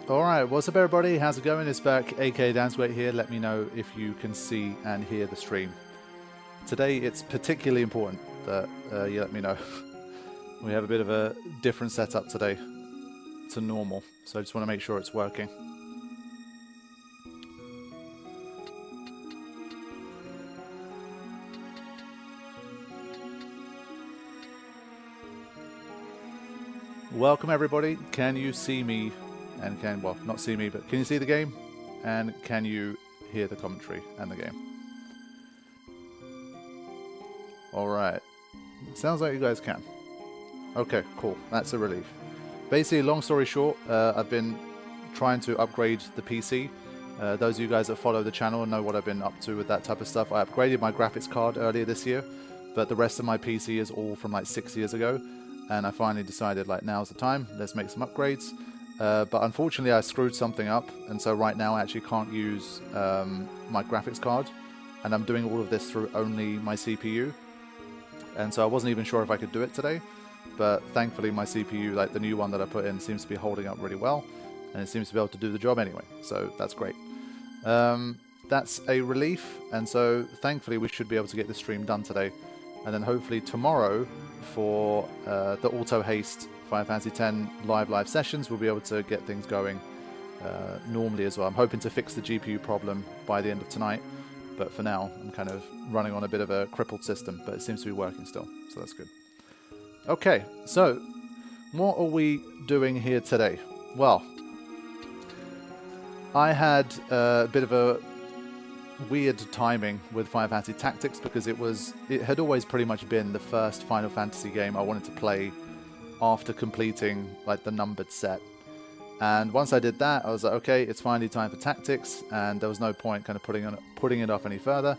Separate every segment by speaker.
Speaker 1: Alright, what's up everybody? How's it going? It's back, aka Dansweight here. Let me know if you can see and hear the stream. Today it's particularly important that you let me know. We have a bit of a different setup today to normal, so I just want to make sure it's working. Welcome everybody. Can you see me? And can, well, not see me, but can you see the game? And can you hear the commentary and the game? Alright. Sounds like you guys can. Okay, cool. That's a relief. Basically, long story short, I've been trying to upgrade the PC. Those of you guys that follow the channel know what I've been up to with that type of stuff. I upgraded my graphics card earlier this year, but the rest of my PC is all from like 6 years ago. And I finally decided, like, now's the time. Let's make some upgrades. But unfortunately I screwed something up, and so right now I actually can't use my graphics card, and I'm doing all of this through only my CPU, and so I wasn't even sure if I could do it today, but thankfully my CPU, like the new one that I put in, seems to be holding up really well, and it seems to be able to do the job anyway, so that's great. That's a relief, and so thankfully we should be able to get the stream done today, and then hopefully tomorrow for the auto haste Final Fantasy X live sessions, we'll be able to get things going normally as well. I'm hoping to fix the GPU problem by the end of tonight, but for now I'm kind of running on a bit of a crippled system, but it seems to be working still, so that's good. Okay, so what are we doing here today? Well, I had a bit of a weird timing with Final Fantasy Tactics because it had always pretty much been the first Final Fantasy game I wanted to play after completing like the numbered set, and once I did that I was like, okay, it's finally time for Tactics, and there was no point kind of putting it off any further,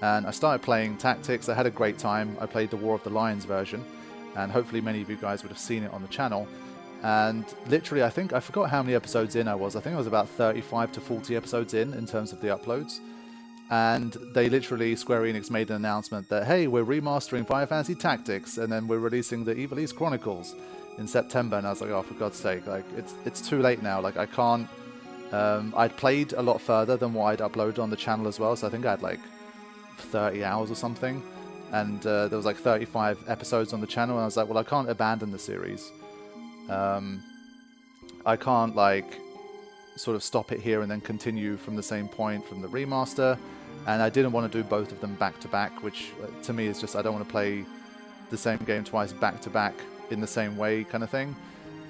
Speaker 1: and I started playing Tactics. I had a great time. I played the War of the Lions version, and hopefully many of you guys would have seen it on the channel, and literally I forgot how many episodes in I think I was about 35 to 40 episodes in terms of the uploads. And they literally, Square Enix made an announcement that, hey, we're remastering Final Fantasy Tactics, and then we're releasing the Ivalice Chronicles in September. And I was like, oh, for God's sake, like, it's too late now. Like, I can't. I'd played a lot further than what I'd uploaded on the channel as well, so I think I had like 30 hours or something. And there was like 35 episodes on the channel, and I was like, well, I can't abandon the series. I can't, like, sort of stop it here and then continue from the same point from the remaster, and I didn't want to do both of them back to back, which to me is just, I don't want to play the same game twice back to back in the same way kind of thing.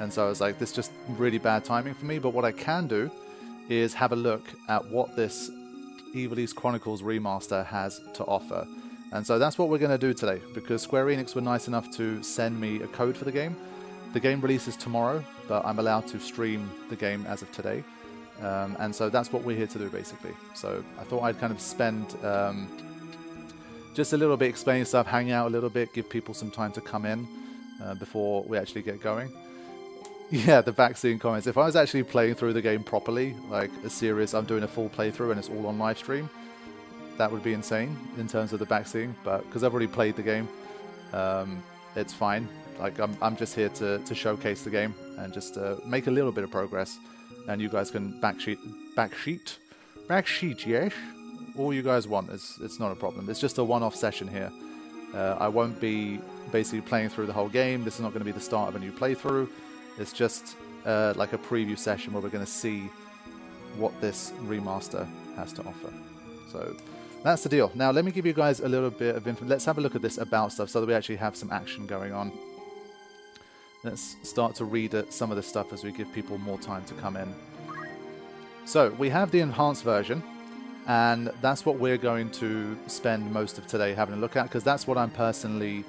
Speaker 1: And so I was like, this is just really bad timing for me. But what I can do is have a look at what this Ivalice Chronicles remaster has to offer, and so that's what we're going to do today, because Square Enix were nice enough to send me a code for the game. The game releases tomorrow, but I'm allowed to stream the game as of today. And so that's what we're here to do, basically. So I thought I'd kind of spend just a little bit explaining stuff, hang out a little bit, give people some time to come in before we actually get going. Yeah, the backseat comments. If I was actually playing through the game properly, like a serious, I'm doing a full playthrough and it's all on live stream, that would be insane in terms of the backseat. But because I've already played the game, it's fine. Like, I'm just here to showcase the game and just make a little bit of progress, and you guys can backsheet, yes, all you guys want. It's not a problem. It's just a one-off session here. I won't be basically playing through the whole game. This is not going to be the start of a new playthrough. It's just like a preview session where we're going to see what this remaster has to offer. So that's the deal. Now let me give you guys a little bit of info. Let's have a look at this about stuff so that we actually have some action going on. Let's start to read some of the stuff as we give people more time to come in. So we have the enhanced version, and that's what we're going to spend most of today having a look at, because that's what I'm personally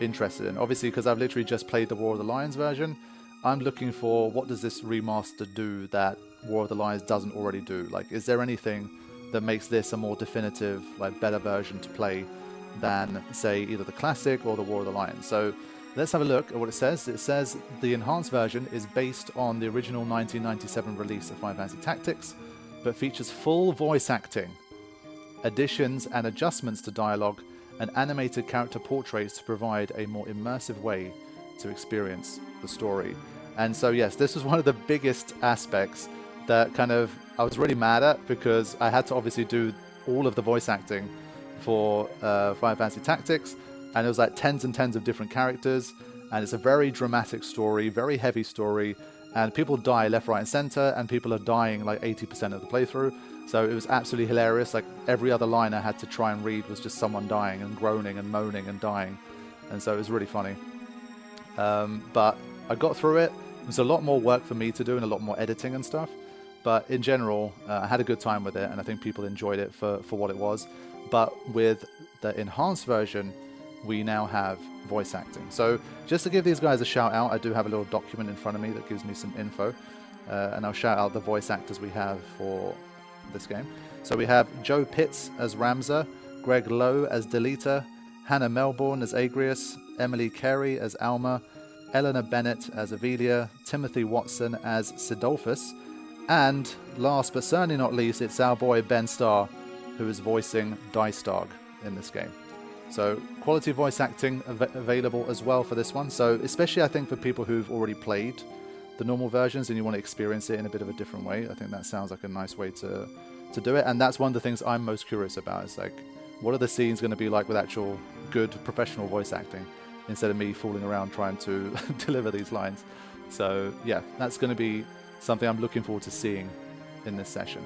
Speaker 1: interested in. Obviously, because I've literally just played the War of the Lions version, I'm looking for what does this remaster do that War of the Lions doesn't already do. Like, is there anything that makes this a more definitive, like, better version to play than, say, either the classic or the War of the Lions? So let's have a look at what it says. It says the enhanced version is based on the original 1997 release of Final Fantasy Tactics, but features full voice acting, additions and adjustments to dialogue, and animated character portraits to provide a more immersive way to experience the story. And so yes, this was one of the biggest aspects that kind of I was really mad at, because I had to obviously do all of the voice acting for Final Fantasy Tactics, and it was like tens and tens of different characters, and it's a very dramatic story, very heavy story, and people die left, right, and center, and people are dying like 80% of the playthrough. So it was absolutely hilarious. Like every other line I had to try and read was just someone dying and groaning and moaning and dying, and so it was really funny. But I got through it. It was a lot more work for me to do and a lot more editing and stuff. But in general, I had a good time with it, and I think people enjoyed it for what it was. But with the enhanced version, we now have voice acting. So just to give these guys a shout out, I do have a little document in front of me that gives me some info. And I'll shout out the voice actors we have for this game. So we have Joe Pitts as Ramza, Greg Lowe as Delita, Hannah Melbourne as Agrius, Emily Carey as Alma, Eleanor Bennett as Avelia, Timothy Watson as Sidolphus, and last but certainly not least, it's our boy Ben Starr, who is voicing Dicedog in this game. So quality voice acting available as well for this one. So especially I think for people who've already played the normal versions and you want to experience it in a bit of a different way, I think that sounds like a nice way to do it. And that's one of the things I'm most curious about. It's like, what are the scenes going to be like with actual good professional voice acting, instead of me fooling around trying to deliver these lines. So yeah, that's going to be something I'm looking forward to seeing in this session.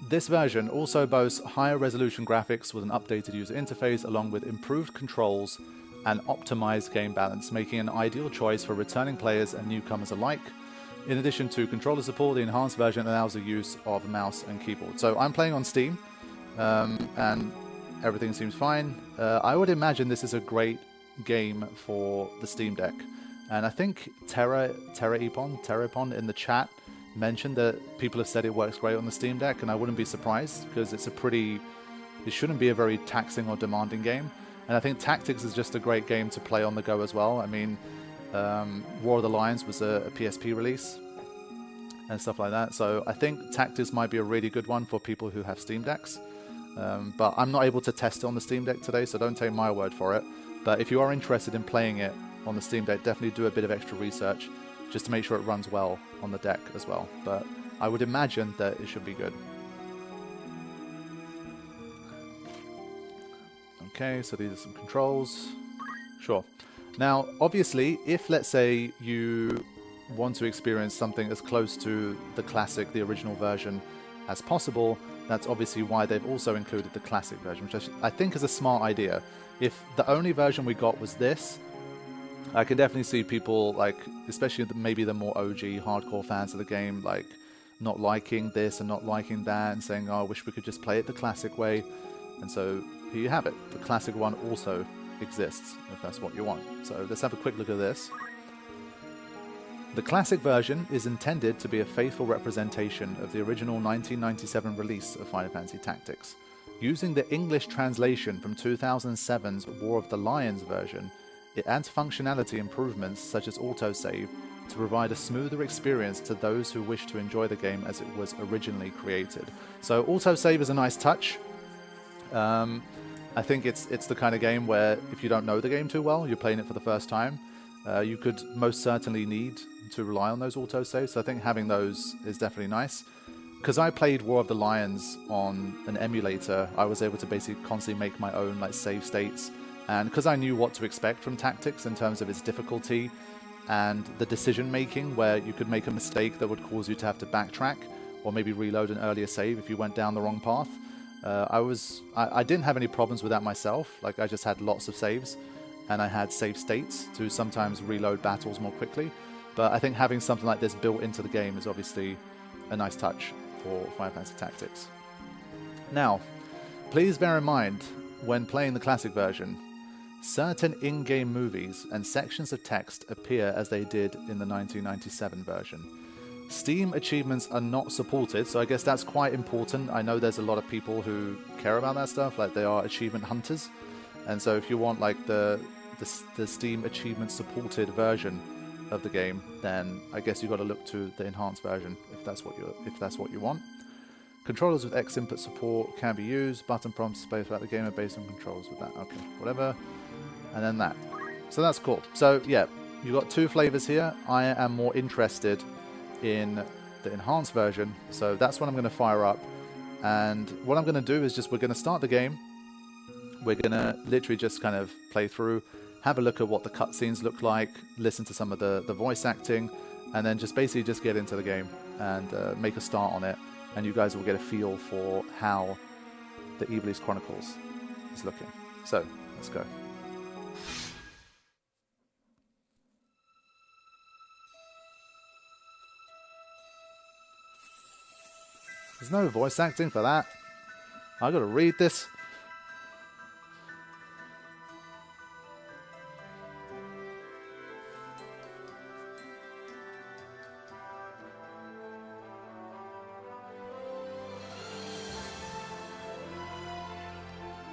Speaker 1: This version also boasts higher resolution graphics with an updated user interface, along with improved controls and optimized game balance, making an ideal choice for returning players and newcomers alike. In addition to controller support, the enhanced version allows the use of mouse and keyboard. So I'm playing on Steam, and everything seems fine. I would imagine this is a great game for the Steam Deck. And I think Terrapon in the chat mentioned that people have said it works great on the Steam Deck, and I wouldn't be surprised, because it shouldn't be a very taxing or demanding game. And I think Tactics is just a great game to play on the go as well. I mean, War of the Lions was a PSP release and stuff like that. So I think Tactics might be a really good one for people who have Steam Decks. But I'm not able to test it on the Steam Deck today, so don't take my word for it. But if you are interested in playing it on the Steam Deck, definitely do a bit of extra research just to make sure it runs well on the deck as well. But I would imagine that it should be good. Okay, so these are some controls. Sure. Now, obviously, if let's say you want to experience something as close to the classic, the original version as possible, that's obviously why they've also included the classic version, which I think is a smart idea. If the only version we got was this, I can definitely see people, like, especially maybe the more OG hardcore fans of the game, like, not liking this and not liking that and saying, oh, I wish we could just play it the classic way. And so here you have it. The classic one also exists, if that's what you want. So let's have a quick look at this. The classic version is intended to be a faithful representation of the original 1997 release of Final Fantasy Tactics. Using the English translation from 2007's War of the Lions version, it adds functionality improvements such as autosave to provide a smoother experience to those who wish to enjoy the game as it was originally created. So autosave is a nice touch. I think it's the kind of game where if you don't know the game too well, you're playing it for the first time, you could most certainly need to rely on those autosaves. So I think having those is definitely nice. Because I played War of the Lions on an emulator, I was able to basically constantly make my own like save states. And because I knew what to expect from Tactics in terms of its difficulty and the decision making, where you could make a mistake that would cause you to have to backtrack or maybe reload an earlier save if you went down the wrong path. I didn't have any problems with that myself. Like, I just had lots of saves and I had save states to sometimes reload battles more quickly. But I think having something like this built into the game is obviously a nice touch for Final Fantasy Tactics. Now, please bear in mind when playing the classic version, certain in-game movies and sections of text appear as they did in the 1997 version. Steam achievements are not supported, so I guess that's quite important. I know there's a lot of people who care about that stuff, like they are achievement hunters. And so if you want like the Steam achievement supported version of the game, then I guess you've got to look to the enhanced version if that's what you want. Controllers with X input support can be used. Button prompts to play throughout the game are based on controls with that. Okay, whatever. And then that. So that's cool. So yeah, you've got two flavors here. I am more interested in the enhanced version, so that's what I'm going to fire up. And what I'm going to do is just, we're going to start the game. We're going to literally just kind of play through, have a look at what the cutscenes look like, listen to some of the voice acting, and then just basically just get into the game and make a start on it. And you guys will get a feel for how the Ivalice Chronicles is looking. So, let's go. There's no voice acting for that. I gotta read this.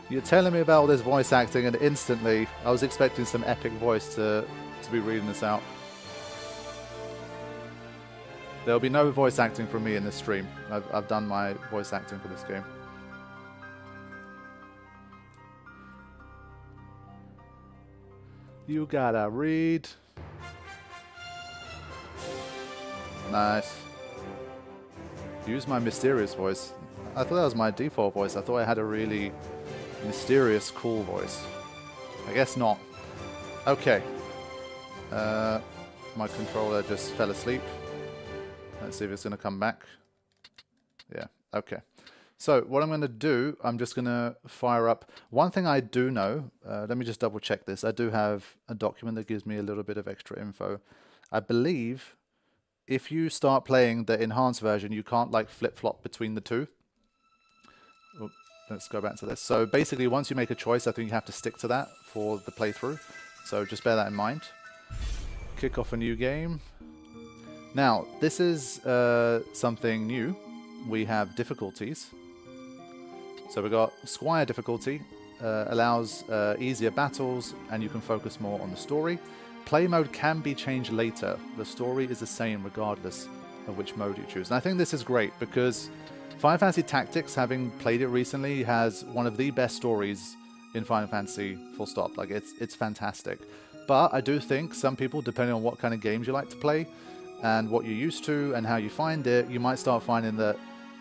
Speaker 1: You're telling me about all this voice acting, and instantly I was expecting some epic voice to be reading this out. There'll be no voice acting from me in this stream. I've done my voice acting for this game. You gotta read. Nice. Use my mysterious voice. I thought that was my default voice. I thought I had a really mysterious, cool voice. I guess not. Okay. My controller just fell asleep. Let's see if it's going to come back. Yeah, okay. So what I'm going to do, I'm just going to fire up. One thing I do know, let me just double check this. I do have a document that gives me a little bit of extra info. I believe if you start playing the enhanced version, you can't like flip-flop between the two. Oh, let's go back to this. So basically, once you make a choice, I think you have to stick to that for the playthrough. So just bear that in mind. Kick off a new game. Now, this is something new. We have difficulties. So we've got Squire difficulty, allows easier battles, and you can focus more on the story. Play mode can be changed later. The story is the same regardless of which mode you choose. And I think this is great because Final Fantasy Tactics, having played it recently, has one of the best stories in Final Fantasy, full stop. Like, it's fantastic. But I do think some people, depending on what kind of games you like to play, and what you're used to and how you find it, you might start finding that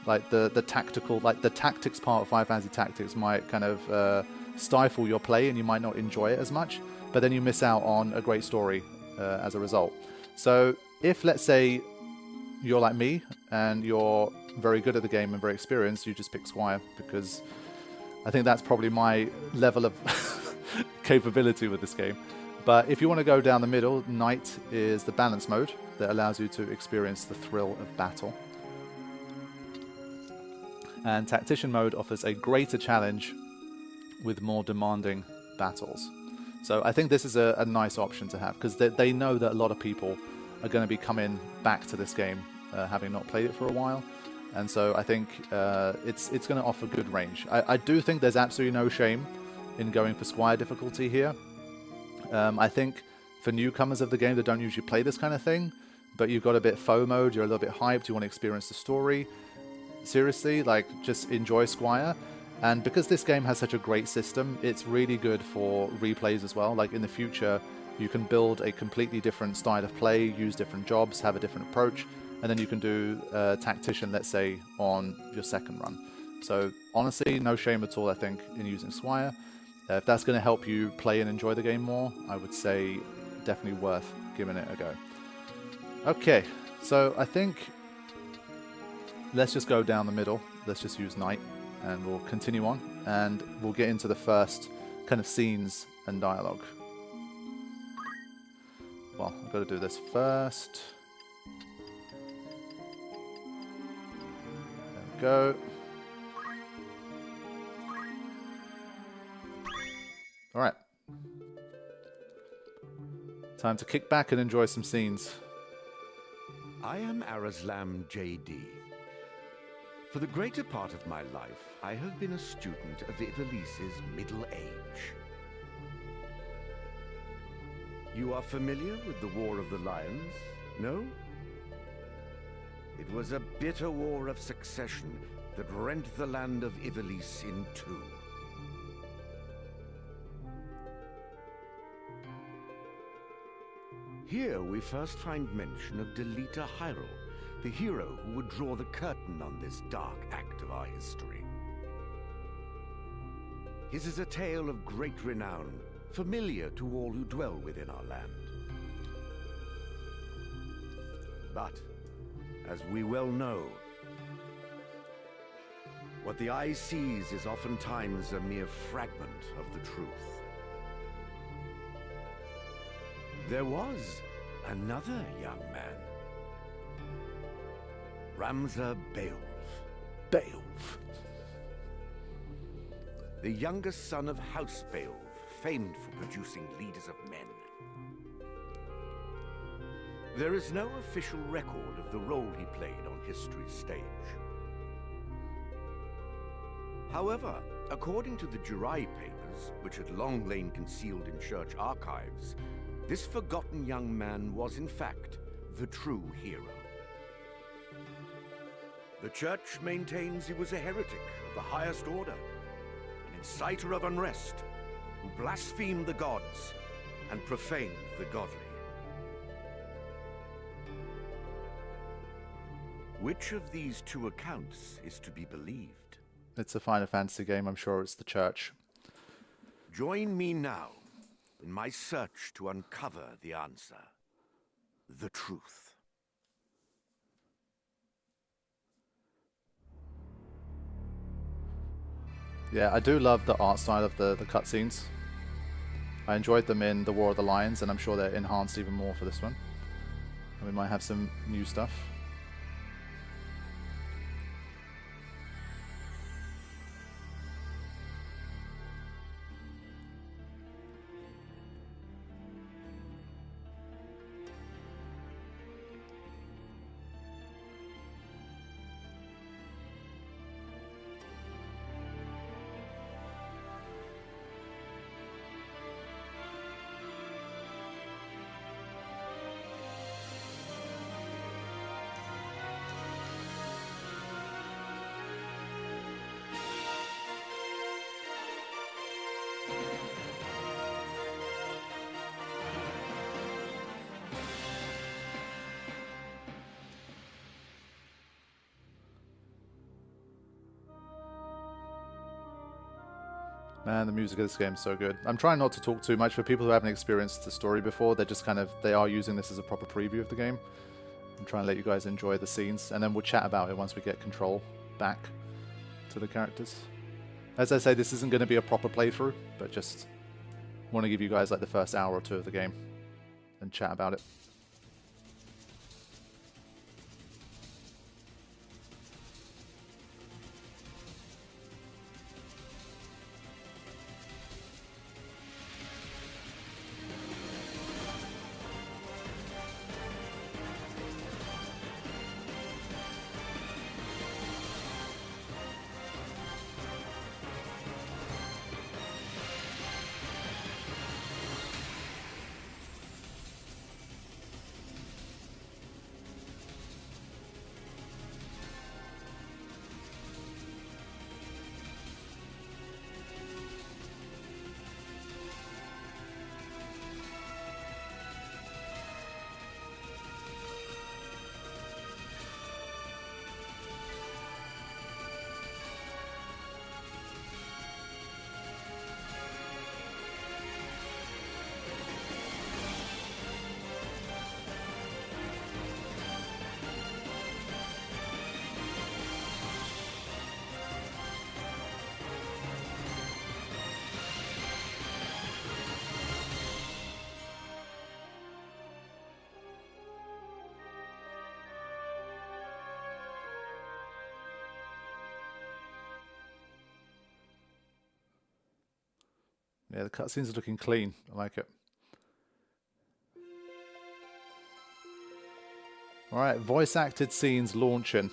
Speaker 1: like the tactical, like the tactics part of Final Fantasy Tactics might kind of stifle your play and you might not enjoy it as much, but then you miss out on a great story as a result. So if, let's say, you're like me and you're very good at the game and very experienced, you just pick Squire, because I think that's probably my level of capability with this game. But if you want to go down the middle, Knight is the balance mode that allows you to experience the thrill of battle. And Tactician mode offers a greater challenge with more demanding battles. So I think this is a nice option to have, because they know that a lot of people are going to be coming back to this game, having not played it for a while. And so I think it's going to offer good range. I do think there's absolutely no shame in going for Squire difficulty here. I think for newcomers of the game that don't usually play this kind of thing, but you've got a bit FOMO mode, you're a little bit hyped, you want to experience the story, seriously, like, just enjoy Squire. And because this game has such a great system, it's really good for replays as well. Like, in the future, you can build a completely different style of play, use different jobs, have a different approach, and then you can do Tactician, let's say, on your second run. So honestly, no shame at all, I think, in using Squire. If that's going to help you play and enjoy the game more, I would say definitely worth giving it a go. Okay, so I think let's just go down the middle. Let's just use Knight, and we'll continue on, and we'll get into the first kind of scenes and dialogue. Well, I've got to do this first. There we go. Alright. Time to kick back and enjoy some scenes.
Speaker 2: I am Arazlam J.D. For the greater part of my life, I have been a student of Ivalice's middle age. You are familiar with the War of the Lions, no? It was a bitter war of succession that rent the land of Ivalice in two. Here we first find mention of Delita Hyrule, the hero who would draw the curtain on this dark act of our history. His is a tale of great renown, familiar to all who dwell within our land. But, as we well know, what the eye sees is oftentimes a mere fragment of the truth. There was another young man, Ramza Beowulf. The youngest son of House Beowulf, famed for producing leaders of men. There is no official record of the role he played on history's stage. However, according to the Jirai papers, which had long lain concealed in church archives, this forgotten young man was in fact the true hero. The church maintains he was a heretic of the highest order, an inciter of unrest, who blasphemed the gods and profaned the godly. Which of these two accounts is to be believed?
Speaker 1: It's a Final Fantasy game, I'm sure it's the church.
Speaker 2: Join me now in my search to uncover the answer, the truth.
Speaker 1: Yeah, I do love the art style of the cutscenes. I enjoyed them in The War of the Lions, and I'm sure they're enhanced even more for this one. And we might have some new stuff. Man, the music of this game is so good. I'm trying not to talk too much. For people who haven't experienced the story before, they're just they are using this as a proper preview of the game. I'm trying to let you guys enjoy the scenes, and then we'll chat about it once we get control back to the characters. As I say, this isn't going to be a proper playthrough, but just want to give you guys like the first hour or two of the game and chat about it. Yeah, the cutscenes are looking clean. I like it. Alright, voice acted scenes launching.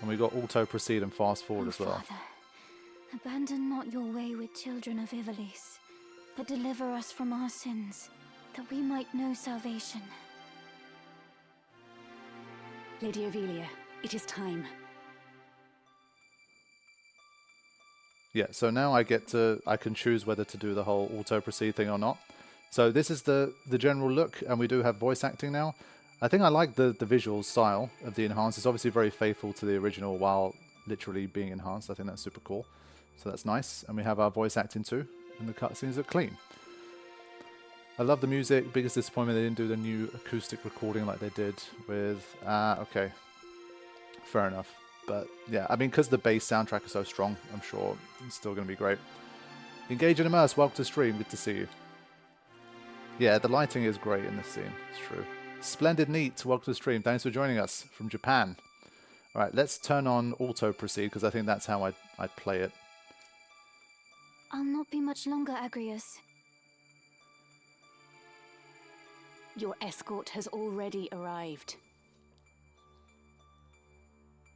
Speaker 1: And we got auto proceed and fast forward as well.
Speaker 3: Father, abandon not your way with children of Ivalice, but deliver us from our sins, that we might know salvation.
Speaker 4: Lady Ovelia, it is time.
Speaker 1: Yeah, so now I can choose whether to do the whole auto proceed thing or not. So this is the general look, and we do have voice acting now. I think I like the visual style of the enhanced. It's obviously very faithful to the original while literally being enhanced. I think that's super cool. So that's nice. And we have our voice acting too, and the cutscenes look clean. I love the music. Biggest disappointment they didn't do the new acoustic recording like they did with... okay. Fair enough. But yeah, I mean, because the bass soundtrack is so strong, I'm sure it's still going to be great. Engage and immerse. Welcome to stream. Good to see you. Yeah, the lighting is great in this scene. It's true. Splendid Neat. Welcome to stream. Thanks for joining us from Japan. All right, let's turn on auto proceed because I think that's how I'd play it.
Speaker 3: I'll not be much longer, Agrius.
Speaker 4: Your escort has already arrived.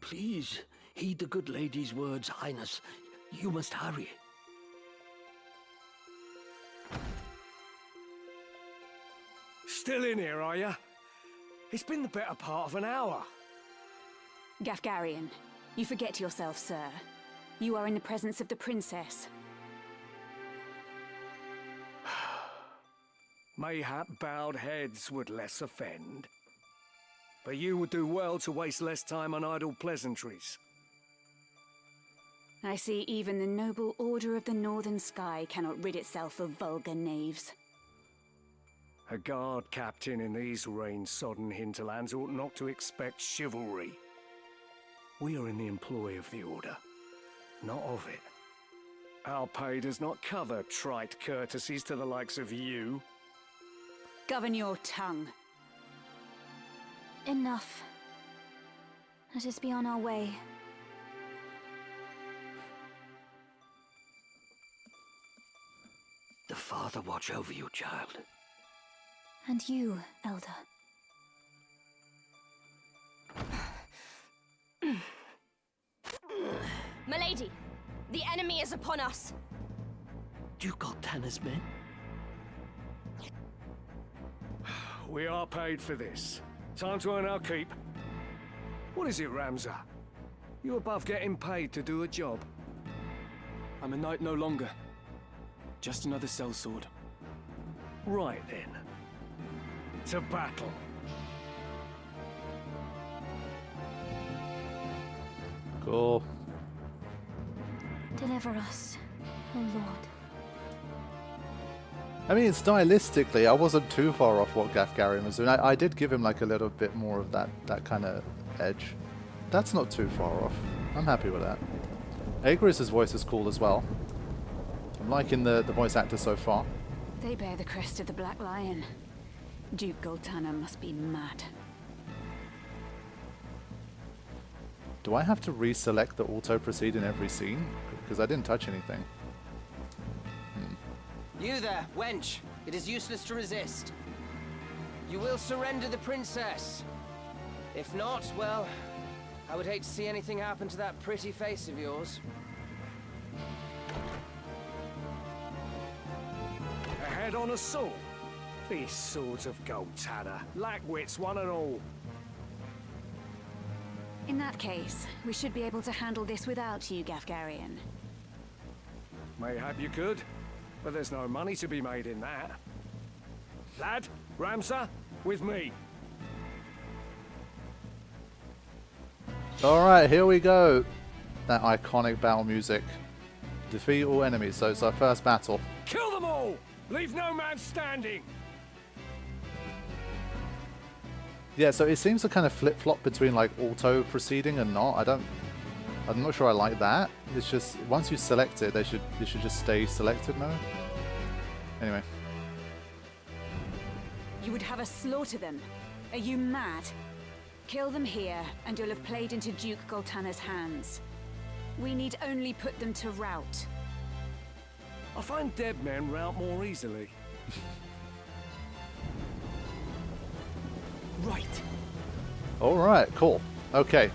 Speaker 5: Please, heed the good lady's words, Highness. You must hurry.
Speaker 6: Still in here, are you? It's been the better part of an hour.
Speaker 4: Gafgarian, you forget yourself, sir. You are in the presence of the princess.
Speaker 6: Mayhap bowed heads would less offend. But you would do well to waste less time on idle pleasantries.
Speaker 4: I see even the noble Order of the Northern Sky cannot rid itself of vulgar knaves.
Speaker 6: A guard captain in these rain-sodden hinterlands ought not to expect chivalry. We are in the employ of the Order, not of it. Our pay does not cover trite courtesies to the likes of you.
Speaker 4: Govern your tongue.
Speaker 3: Enough. Let us be on our way.
Speaker 5: The Father watch over you, child.
Speaker 3: And you, Elder.
Speaker 7: Milady, the enemy is upon us.
Speaker 5: Duke Goltana's men?
Speaker 6: We are paid for this. Time to earn our keep. What is it, Ramza? You above getting paid to do a job?
Speaker 8: I'm a knight no longer. Just another sellsword.
Speaker 6: Right then. To battle.
Speaker 1: Cool.
Speaker 3: Deliver us, O Lord.
Speaker 1: I mean, stylistically, I wasn't too far off what Gafgarian was doing. I did give him like a little bit more of that kind of edge. That's not too far off. I'm happy with that. Agrius' voice is cool as well. I'm liking the voice actor so far.
Speaker 4: They bear the crest of the Black Lion. Duke Goltana must be mad.
Speaker 1: Do I have to reselect the auto proceed in every scene? Because I didn't touch anything.
Speaker 9: You there, wench. It is useless to resist. You will surrender the princess. If not, well, I would hate to see anything happen to that pretty face of yours.
Speaker 6: A head on a sword. These swords of Goltana lack wits, one and all.
Speaker 4: In that case, we should be able to handle this without you, Gafgarian.
Speaker 6: Mayhap you could, but there's no money to be made in that. Lad, Ramza, with me.
Speaker 1: Alright, here we go. That iconic battle music. Defeat all enemies, so it's our first battle.
Speaker 6: Kill them all! Leave no man standing!
Speaker 1: Yeah, so it seems to kind of flip-flop between like auto proceeding and not. I'm not sure I like that. It's just once you select it, it should just stay selected, no? Anyway.
Speaker 4: You would have us slaughter them? Are you mad? Kill them here, and you'll have played into Duke Goltana's hands. We need only put them to rout.
Speaker 6: I find dead men rout more easily.
Speaker 8: Right.
Speaker 1: Alright, cool. Okay.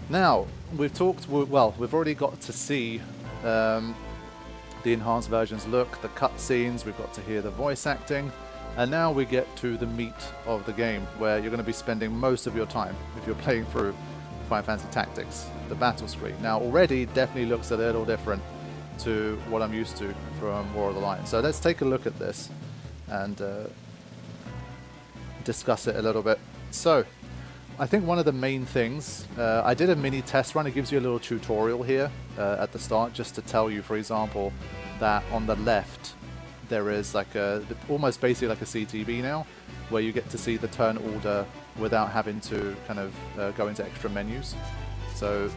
Speaker 1: Now, we've talked, well, we've already got to see the enhanced versions look, the cutscenes, we've got to hear the voice acting, and now we get to the meat of the game, where you're going to be spending most of your time if you're playing through Final Fantasy Tactics, the battle screen. Now, already definitely looks a little different to what I'm used to from War of the Lion. So let's take a look at this. and discuss it a little bit. So, I think one of the main things, I did a mini test run. It gives you a little tutorial here at the start, just to tell you, for example, that on the left there is like almost basically like a CTB now, where you get to see the turn order without having to kind of go into extra menus. So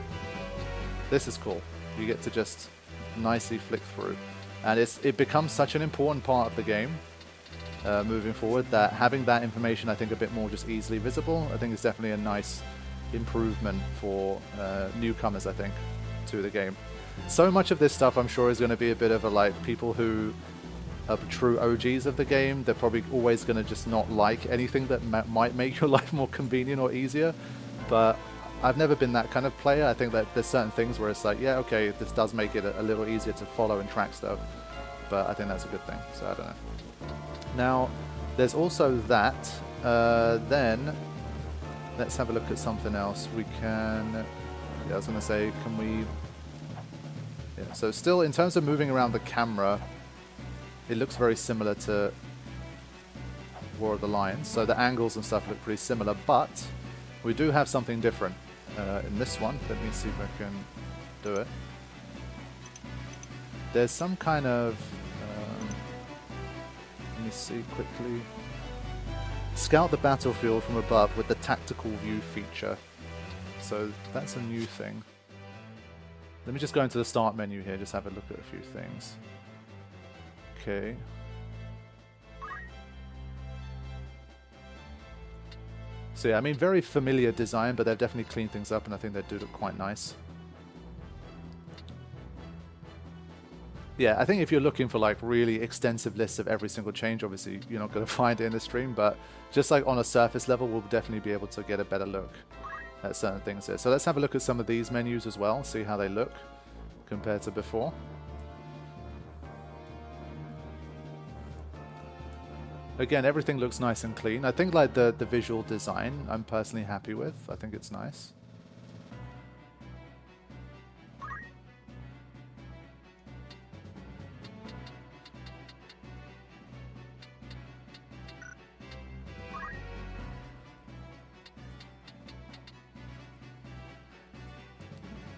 Speaker 1: this is cool. You get to just nicely flick through, and it becomes such an important part of the game moving forward, that having that information, I think, a bit more just easily visible, I think is definitely a nice improvement for newcomers, I think, to the game. So much of this stuff, I'm sure, is going to be a bit of a, like, people who are true OGs of the game, they're probably always going to just not like anything that might make your life more convenient or easier, but I've never been that kind of player. I think that there's certain things where it's like, yeah, okay, this does make it a little easier to follow and track stuff, but I think that's a good thing, so I don't know. Now, there's also that. Then, let's have a look at something else. We can... Yeah, I was going to say, can we... Yeah, so still, in terms of moving around the camera, it looks very similar to War of the Lions. So the angles and stuff look pretty similar, but we do have something different in this one. Let me see if I can do it. There's some kind of... let me see quickly. Scout the battlefield from above with the tactical view feature. So that's a new thing. Let me just go into the start menu here, just have a look at a few things. Okay. So yeah, I mean, very familiar design, but they've definitely cleaned things up, and I think they do look quite nice. Yeah, I think if you're looking for like really extensive lists of every single change, obviously you're not going to find it in the stream, but just like on a surface level, we'll definitely be able to get a better look at certain things here. So let's have a look at some of these menus as well, see how they look compared to before. Again, everything looks nice and clean. I think like the visual design, I'm personally happy with. I think it's nice.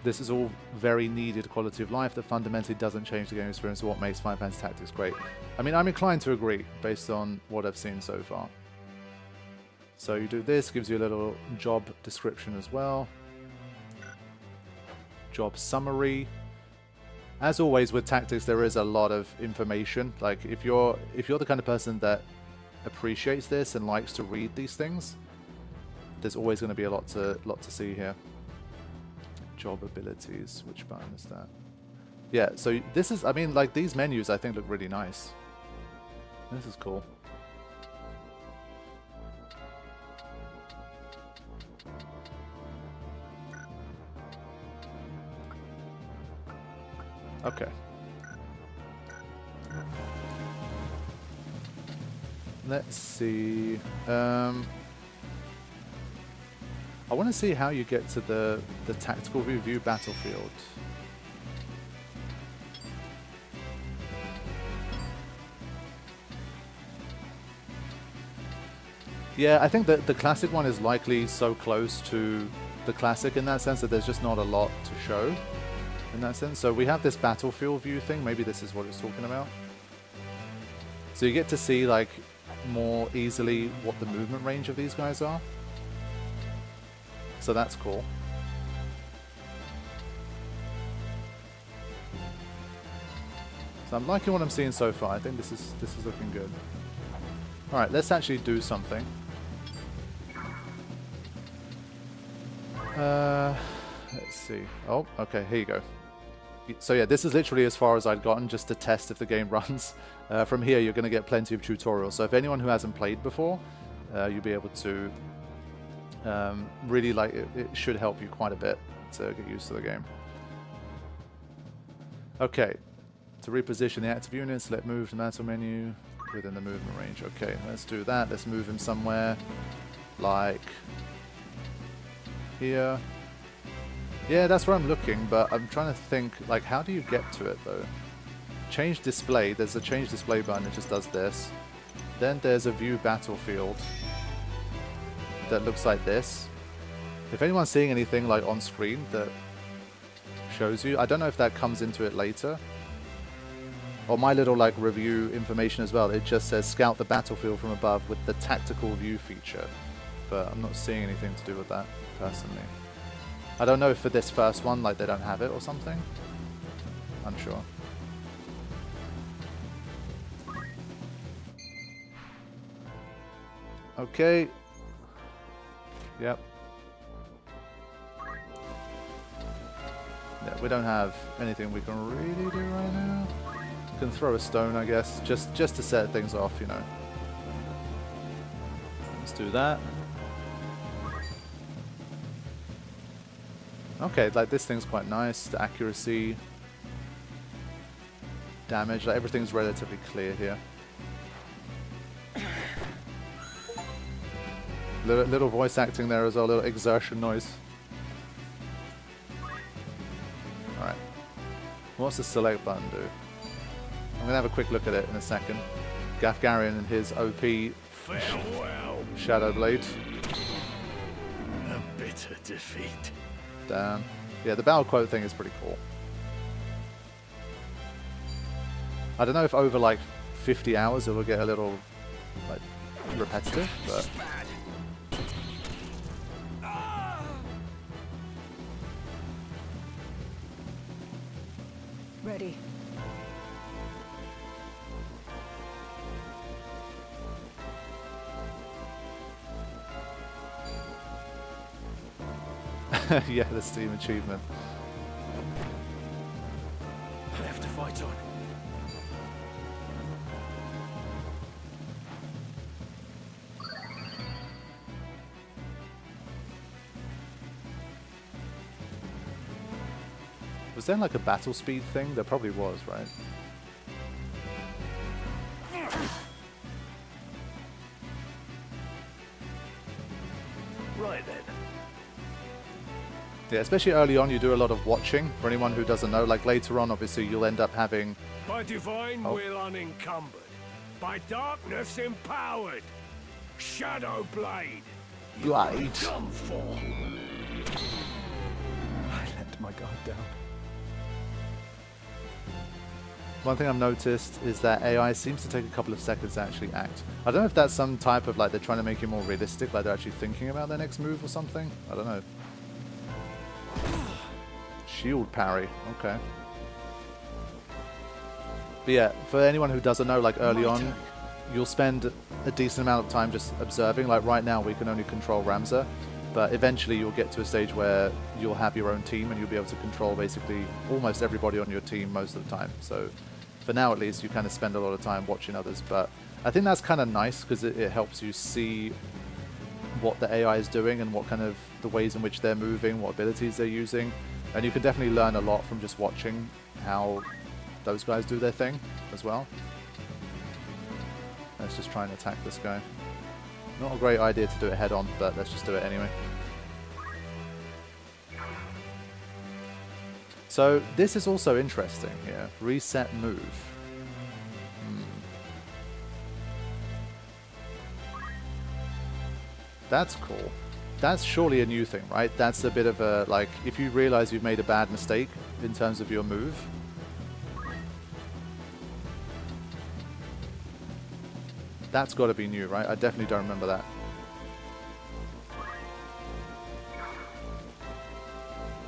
Speaker 1: This is all very needed quality of life that fundamentally doesn't change the game experience or what makes Final Fantasy Tactics great. I mean, I'm inclined to agree based on what I've seen so far. So you do this, gives you a little job description as well. Job summary. As always with Tactics, there is a lot of information. Like if you're the kind of person that appreciates this and likes to read these things, there's always going to be a lot to see here. Job abilities, which button is that? Yeah, so this is, I mean, like these menus I think look really nice. This is cool. Okay. Let's see. I want to see how you get to the tactical review battlefield. Yeah, I think that the classic one is likely so close to the classic in that sense that there's just not a lot to show in that sense. So we have this battlefield view thing. Maybe this is what it's talking about. So you get to see like more easily what the movement range of these guys are. So that's cool. So I'm liking what I'm seeing so far. I think this is looking good. All right, let's actually do something. Let's see. Oh, okay, here you go. So yeah, this is literally as far as I'd gotten, just to test if the game runs. From here, you're going to get plenty of tutorials. So if anyone who hasn't played before, you'll be able to really like it. It should help you quite a bit to get used to the game. Okay, to reposition the active unit, select move to mantle menu within the movement range. Okay, let's do that. Let's move him somewhere like here. Yeah, that's where I'm looking, but I'm trying to think, like, how do you get to it though? Change display. There's a change display button. It just does this. Then there's a view battlefield that looks like this. If anyone's seeing anything like on screen that shows you, I don't know if that comes into it later. Or my little like review information as well, it just says scout the battlefield from above with the tactical view feature. But I'm not seeing anything to do with that personally. I don't know if for this first one like they don't have it or something. Unsure. Okay. Yep. Yeah, we don't have anything we can really do right now. We can throw a stone, I guess, just to set things off, you know. Let's do that. Okay, like this thing's quite nice. The accuracy, damage, like everything's relatively clear here. Little voice acting there as well, a little exertion noise. Alright. What's the select button do? I'm gonna have a quick look at it in a second. Gafgarian and his OP
Speaker 6: Farewell.
Speaker 1: Shadow Blade.
Speaker 6: A bitter defeat.
Speaker 1: Damn. Yeah, the battle quote thing is pretty cool. I don't know if over like 50 hours it will get a little like repetitive, but
Speaker 4: Ready.
Speaker 1: yeah, the Steam achievement.
Speaker 6: I have to fight on.
Speaker 1: Was there like a battle speed thing? There probably was, right?
Speaker 6: Right then.
Speaker 1: Yeah, especially early on you do a lot of watching. For anyone who doesn't know, like later on obviously you'll end up having...
Speaker 6: By divine will unencumbered. By darkness empowered. Shadow Blade.
Speaker 1: Blade?
Speaker 6: Come for.
Speaker 1: I let my guard down. One thing I've noticed is that AI seems to take a couple of seconds to actually act. I don't know if that's some type of like they're trying to make it more realistic, like they're actually thinking about their next move or something. I don't know. Shield parry, okay. But yeah, for anyone who doesn't know, like early on, you'll spend a decent amount of time just observing. Like right now we can only control Ramza, but eventually you'll get to a stage where you'll have your own team and you'll be able to control basically almost everybody on your team most of the time. So for now at least you kind of spend a lot of time watching others, but I think that's kind of nice because it helps you see what the AI is doing and what kind of the ways in which they're moving, what abilities they're using, and you can definitely learn a lot from just watching how those guys do their thing as well. Let's just try and attack this guy. Not a great idea to do it head on, but let's just do it anyway. So this is also interesting here. Reset move. That's cool. That's surely a new thing, right? That's a bit of a, like, if you realize you've made a bad mistake in terms of your move. That's got to be new, right? I definitely don't remember that.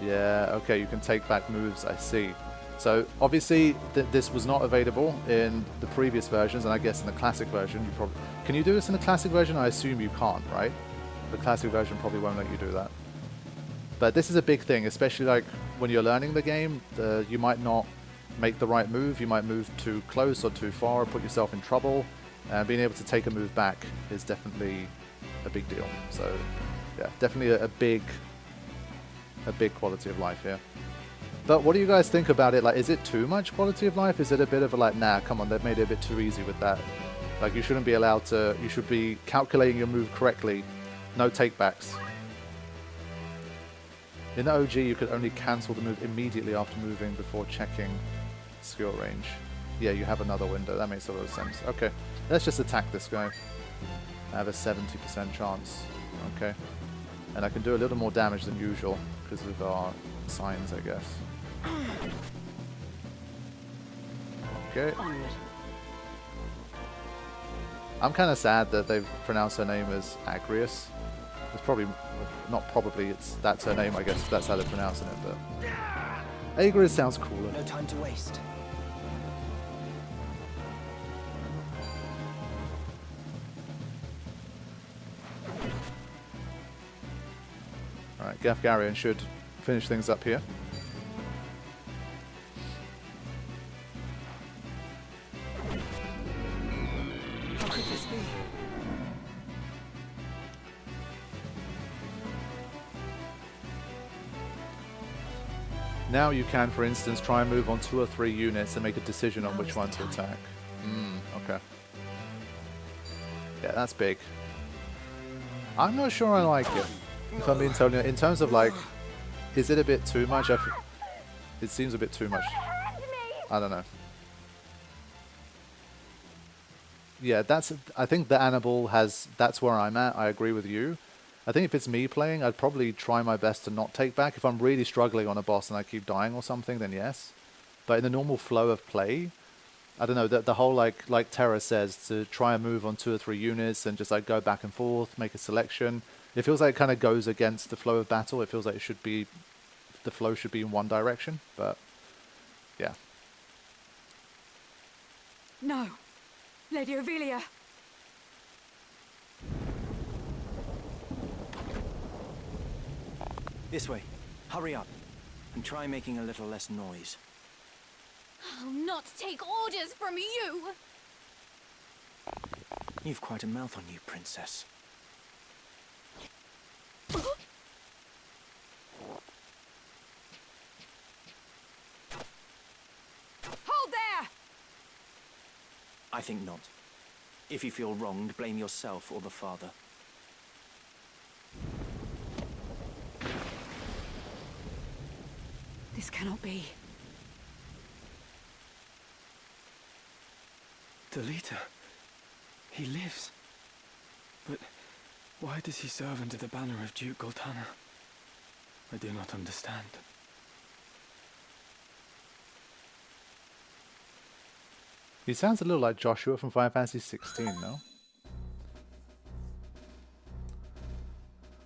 Speaker 1: Yeah, okay, you can take back moves, I see. So, obviously, this was not available in the previous versions, and I guess in the classic version, you probably... Can you do this in the classic version? I assume you can't, right? The classic version probably won't let you do that. But this is a big thing, especially like when you're learning the game, you might not make the right move, you might move too close or too far, put yourself in trouble, and being able to take a move back is definitely a big deal. So, yeah, definitely a big quality of life here. But what do you guys think about it? Like, is it too much quality of life? Is it a bit of a like, nah, come on, they've made it a bit too easy with that. Like, you shouldn't be allowed to, you should be calculating your move correctly. No takebacks. In the OG, you could only cancel the move immediately after moving before checking skill range. Yeah, you have another window. That makes a lot of sense. Okay, let's just attack this guy. I have a 70% chance. Okay. And I can do a little more damage than usual because of our signs, I guess. Okay. I'm kind of sad that they've pronounced her name as Agrius. It's probably, not probably, that's her name, I guess. That's how they're pronouncing it, but... Agrius sounds cooler.
Speaker 9: No time to waste.
Speaker 1: Alright, Gafgarian should finish things up here.
Speaker 9: How could this be?
Speaker 1: Now you can, for instance, try and move on 2 or 3 units and make a decision on which one to attack. Okay. Yeah, that's big. I'm not sure I like it. If I'm being totally... In terms of, like, is it a bit too much? It seems a bit too much. I don't know. Yeah, I think the Annabelle has... That's where I'm at. I agree with you. I think if it's me playing, I'd probably try my best to not take back. If I'm really struggling on a boss and I keep dying or something, then yes. But in the normal flow of play, I don't know, the whole, like Terra says, to try and move on 2 or 3 units and just like go back and forth, make a selection. It feels like it kind of goes against the flow of battle. It feels like it should be, the flow should be in one direction, but yeah.
Speaker 4: No, Lady Ovelia.
Speaker 10: This way. Hurry up. And try making a little less noise.
Speaker 7: I'll not take orders from you!
Speaker 10: You've quite a mouth on you, Princess.
Speaker 4: Hold there!
Speaker 10: I think not. If you feel wronged, blame yourself or the father.
Speaker 4: This cannot be.
Speaker 8: Delita. He lives. But why does he serve under the banner of Duke Goltana? I do not understand.
Speaker 1: He sounds a little like Joshua from Final Fantasy 16, no?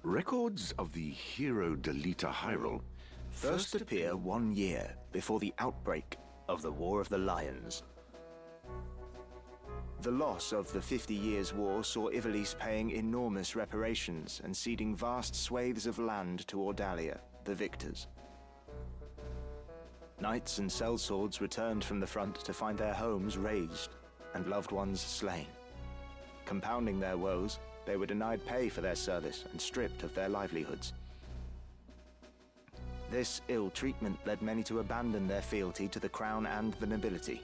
Speaker 2: Records of the hero Delita Hyrule
Speaker 11: first appear 1 year before the outbreak of the War of the Lions. The loss of the 50 Years' War saw Ivalice paying enormous reparations and ceding vast swathes of land to Ordalia, the victors. Knights and sellswords returned from the front to find their homes razed and loved ones slain. Compounding their woes, they were denied pay for their service and stripped of their livelihoods. This ill treatment led many to abandon their fealty to the crown and the nobility.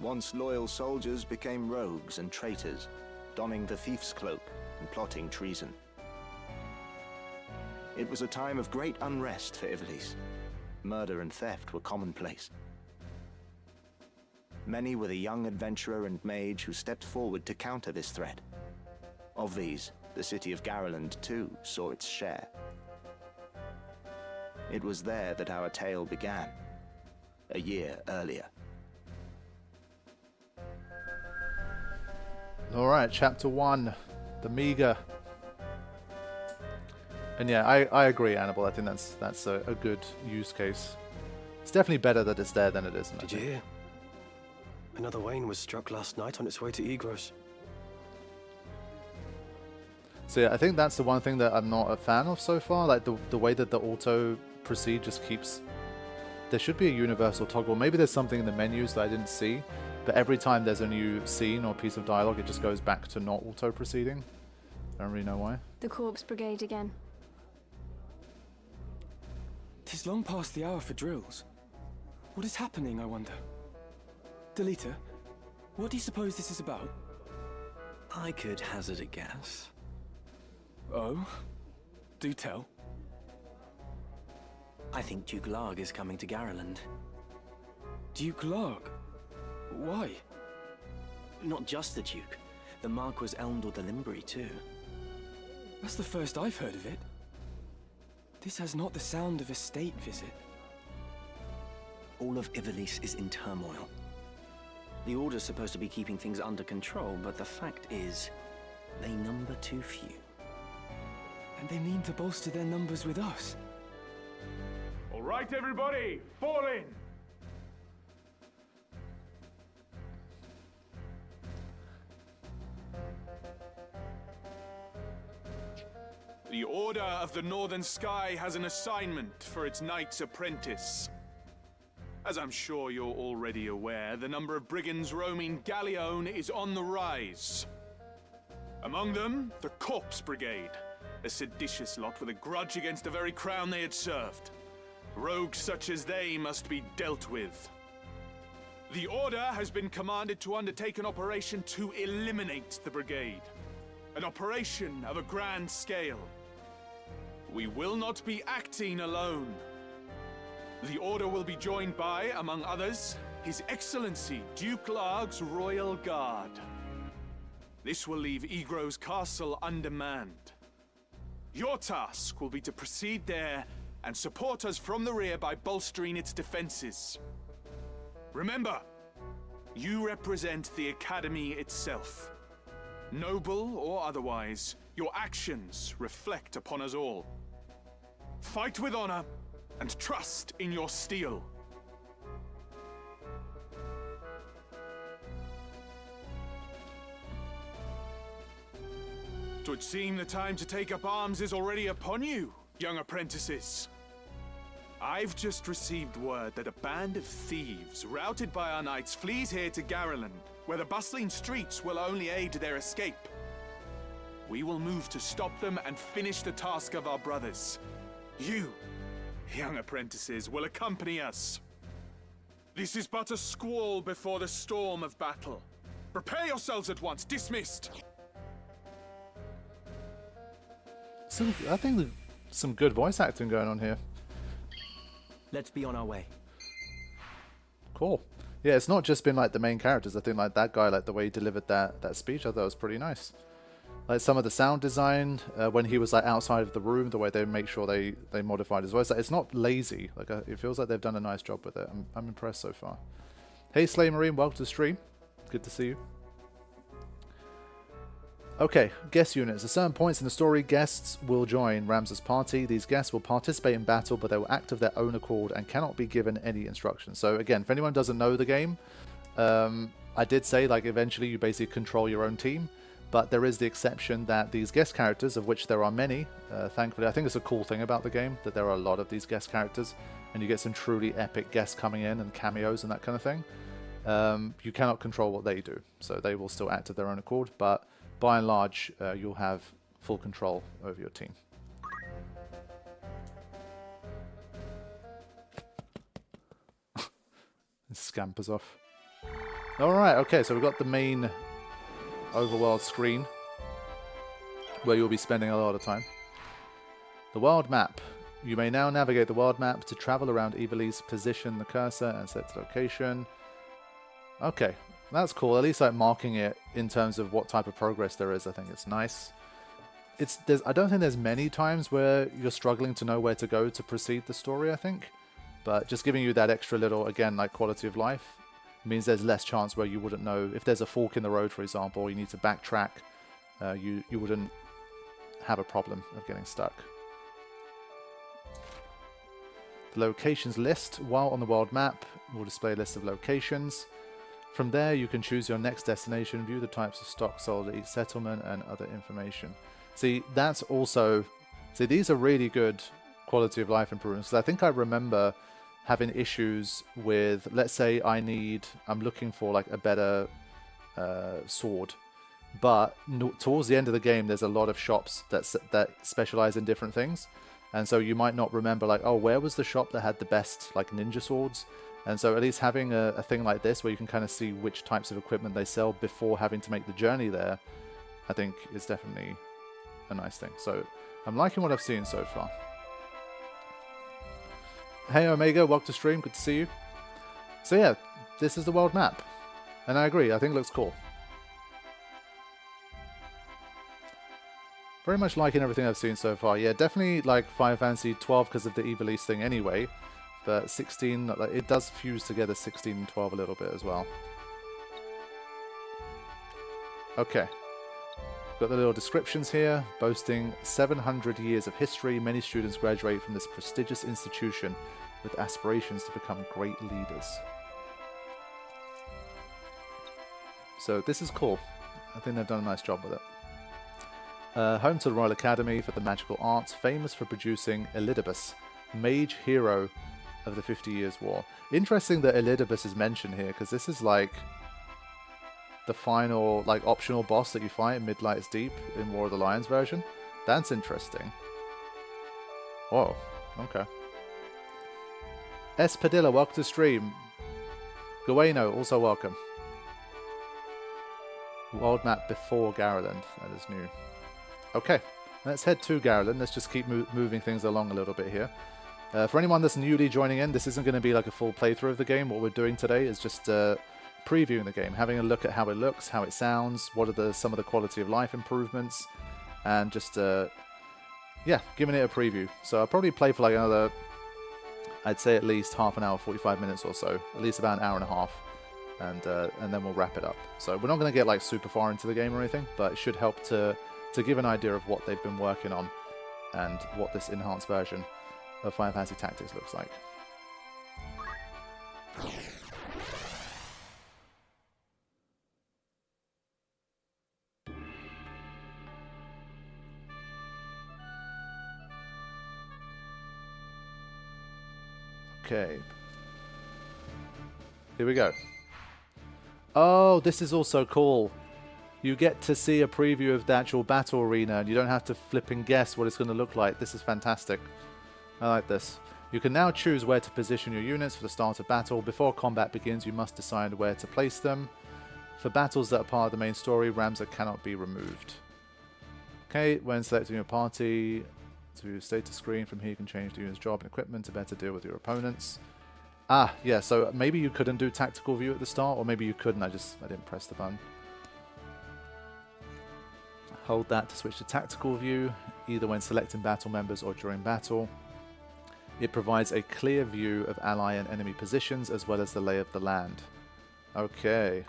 Speaker 11: Once loyal soldiers became rogues and traitors, donning the thief's cloak and plotting treason. It was a time of great unrest for Ivalice. Murder and theft were commonplace. Many were the young adventurer and mage who stepped forward to counter this threat. Of these, the city of Garland too saw its share. It was there that our tale began, a year earlier.
Speaker 1: Alright, chapter 1, the Meager. And yeah, I agree, Annabelle. I think that's a good use case. It's definitely better that it's there than it isn't.
Speaker 6: Did you hear? Another Wayne was struck last night on its way to Egros.
Speaker 1: So yeah, I think that's the one thing that I'm not a fan of so far. Like the way that the auto proceed just keeps... There should be a universal toggle. Maybe there's something in the menus that I didn't see. But every time there's a new scene or piece of dialogue, it just goes back to not auto proceeding. I don't really know why.
Speaker 3: The Corpse Brigade again.
Speaker 8: 'Tis long past the hour for drills. What is happening, I wonder? Delita, what do you suppose this is about?
Speaker 10: I could hazard a guess.
Speaker 8: Oh? Do tell.
Speaker 10: I think Duke Larg is coming to Garland.
Speaker 8: Duke Larg? Why?
Speaker 10: Not just the Duke. The Marquis Elmdor de Limbri, too.
Speaker 8: That's the first I've heard of it. This has not the sound of a state visit.
Speaker 10: All of Ivalice is in turmoil. The Order's supposed to be keeping things under control, but the fact is, they number too few.
Speaker 8: And they mean to bolster their numbers with us.
Speaker 12: All right, everybody, fall in! The Order of the Northern Sky has an assignment for its Knight's Apprentice. As I'm sure you're already aware, the number of brigands roaming Galleon is on the rise. Among them, the Corpse Brigade, a seditious lot with a grudge against the very crown they had served. Rogues such as they must be dealt with. The Order has been commanded to undertake an operation to eliminate the brigade. An operation of a grand scale. We will not be acting alone. The Order will be joined by, among others, His Excellency Duke Larg's Royal Guard. This will leave Egro's castle undermanned. Your task will be to proceed there and support us from the rear by bolstering its defenses. Remember, you represent the Academy itself. Noble or otherwise, your actions reflect upon us all. Fight with honor and trust in your steel. Twould seem the time to take up arms is already upon you, young apprentices. I've just received word that a band of thieves, routed by our knights, flees here to Garreland, where the bustling streets will only aid their escape. We will move to stop them and finish the task of our brothers. You, young apprentices, will accompany us. This is but a squall before the storm of battle. Prepare yourselves at once. Dismissed.
Speaker 1: I think there's some good voice acting going on here.
Speaker 10: Let's be on our way.
Speaker 1: Cool. Yeah, it's not just been like the main characters. I think like that guy, like the way he delivered that speech, I thought was pretty nice. Like some of the sound design, when he was like outside of the room, the way they make sure they modified his voice. Like, it's not lazy. Like it feels like they've done a nice job with it. I'm impressed so far. Hey Slay Marine, welcome to the stream. Good to see you. Okay, guest units. At certain points in the story, guests will join Ramza's party. These guests will participate in battle, but they will act of their own accord and cannot be given any instructions. So again, if anyone doesn't know the game, I did say like eventually you basically control your own team, but there is the exception that these guest characters, of which there are many, thankfully, I think it's a cool thing about the game that there are a lot of these guest characters, and you get some truly epic guests coming in and cameos and that kind of thing. You cannot control what they do, so they will still act of their own accord, but by and large, you'll have full control over your team. It scampers off. Alright, okay, so we've got the main overworld screen where you'll be spending a lot of time. The world map. You may now navigate the world map to travel around Ivalice, position the cursor and set its location. Okay, that's cool. At least like marking it in terms of what type of progress there is. I think it's nice. I don't think there's many times where you're struggling to know where to go to proceed the story, I think. But just giving you that extra little, again, like quality of life means there's less chance where you wouldn't know. If there's a fork in the road, for example, you need to backtrack, you wouldn't have a problem of getting stuck. The locations list, while on the world map, will display a list of locations. From there, you can choose your next destination, view the types of stock sold at each settlement, and other information. See, that's also... See, these are really good quality of life improvements. So I think I remember having issues with, let's say I'm looking for like a better sword. But towards the end of the game, there's a lot of shops that specialize in different things. And so you might not remember like, oh, where was the shop that had the best like ninja swords? And so at least having a thing like this where you can kind of see which types of equipment they sell before having to make the journey there, I think is definitely a nice thing. So I'm liking what I've seen so far. Hey Omega, welcome to stream, good to see you. So yeah, this is the world map. And I agree, I think it looks cool. Very much liking everything I've seen so far. Yeah, definitely like Final Fantasy 12 because of the Ivalice thing anyway. But 16, like, it does fuse together 16 and 12 a little bit as well. Okay. Got the little descriptions here. Boasting 700 years of history, many students graduate from this prestigious institution with aspirations to become great leaders. So this is cool. I think they've done a nice job with it. Home to the Royal Academy for the Magical Arts, famous for producing Elidibus, mage hero of the 50 Years' War. Interesting that Elidibus is mentioned here, because this is like the final, like, optional boss that you fight in Midlight's Deep in War of the Lions version. That's interesting. Whoa, okay. Espadilla, welcome to the stream. Gueno, also welcome. World map before Garland, that is new. Okay, let's head to Garland. Let's just keep moving things along a little bit here. For anyone that's newly joining in, this isn't going to be like a full playthrough of the game. What we're doing today is just previewing the game, having a look at how it looks, how it sounds, what are some of the quality of life improvements, and just, yeah, giving it a preview. So I'll probably play for like another, I'd say at least half an hour, 45 minutes or so, at least about an hour and a half, and then we'll wrap it up. So we're not going to get like super far into the game or anything, but it should help to give an idea of what they've been working on and what this enhanced version of Final Fantasy Tactics looks like. Okay. Here we go. Oh, this is also cool. You get to see a preview of the actual battle arena, and you don't have to flip and guess what it's going to look like. This is fantastic. I like this. You can now choose where to position your units for the start of battle. Before combat begins, you must decide where to place them. For battles that are part of the main story, Ramza cannot be removed. Okay, when selecting your party to status screen, from here you can change the unit's job and equipment to better deal with your opponents. Ah, yeah, so maybe you couldn't do tactical view at the start, or maybe you couldn't, I didn't press the button. Hold that to switch to tactical view, either when selecting battle members or during battle. It provides a clear view of ally and enemy positions, as well as the lay of the land. Okay.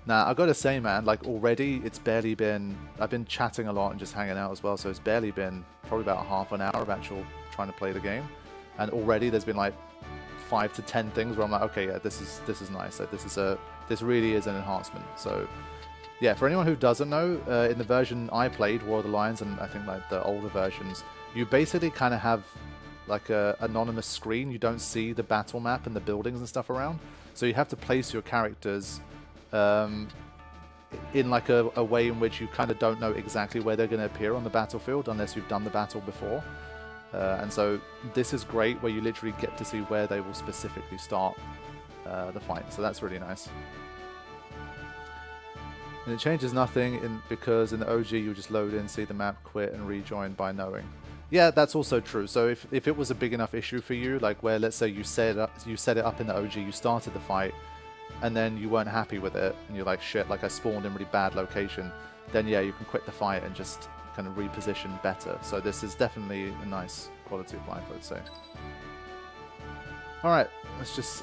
Speaker 1: Now, I've got to say, man, like, already, it's barely been... I've been chatting a lot and just hanging out as well, so it's barely been probably about half an hour of actual trying to play the game. And already there's been, like, 5 to 10 things where I'm like, okay, yeah, this is nice. Like, this really is an enhancement. So, yeah, for anyone who doesn't know, in the version I played, War of the Lions, and I think, like, the older versions, you basically kind of have like a anonymous screen. You don't see the battle map and the buildings and stuff around, so you have to place your characters in like a way in which you kind of don't know exactly where they're going to appear on the battlefield unless you've done the battle before. And so this is great, where you literally get to see where they will specifically start the fight, so that's really nice. And it changes nothing because in the OG you just load in, see the map, quit, and rejoin by knowing. Yeah, that's also true. So if it was a big enough issue for you, like where, let's say you set it up in the OG, you started the fight, and then you weren't happy with it, and you're like, shit, like I spawned in a really bad location, then yeah, you can quit the fight and just kind of reposition better. So this is definitely a nice quality of life, I'd say. Alright,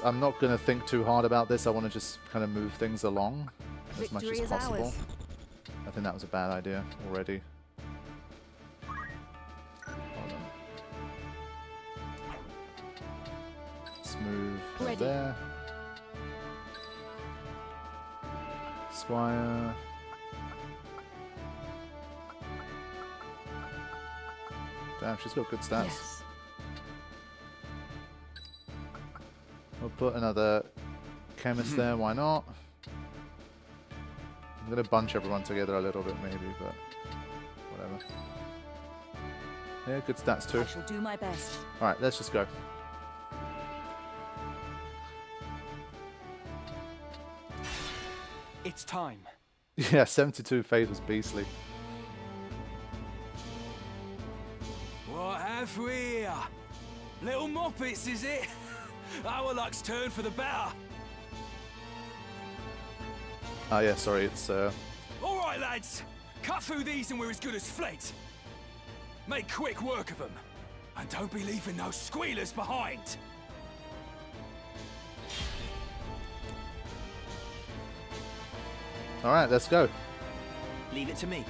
Speaker 1: I'm not going to think too hard about this. I want to just kind of move things along as much as possible. I think that was a bad idea already. Move right there. Squire. Damn, she's got good stats. Yes. We'll put another chemist there, why not? I'm going to bunch everyone together a little bit maybe, but whatever. Yeah, good stats too.
Speaker 4: I shall do my best.
Speaker 1: Alright, let's just go.
Speaker 8: It's time.
Speaker 1: Yeah, 72 phase was beastly.
Speaker 5: What have we here? Little moppets, is it? Our luck's turned for the better.
Speaker 1: Ah, yeah, sorry, it's
Speaker 13: All right, lads. Cut through these and we're as good as fled. Make quick work of them. And don't be leaving those squealers behind.
Speaker 1: all right. Let's go.
Speaker 10: Leave it to me.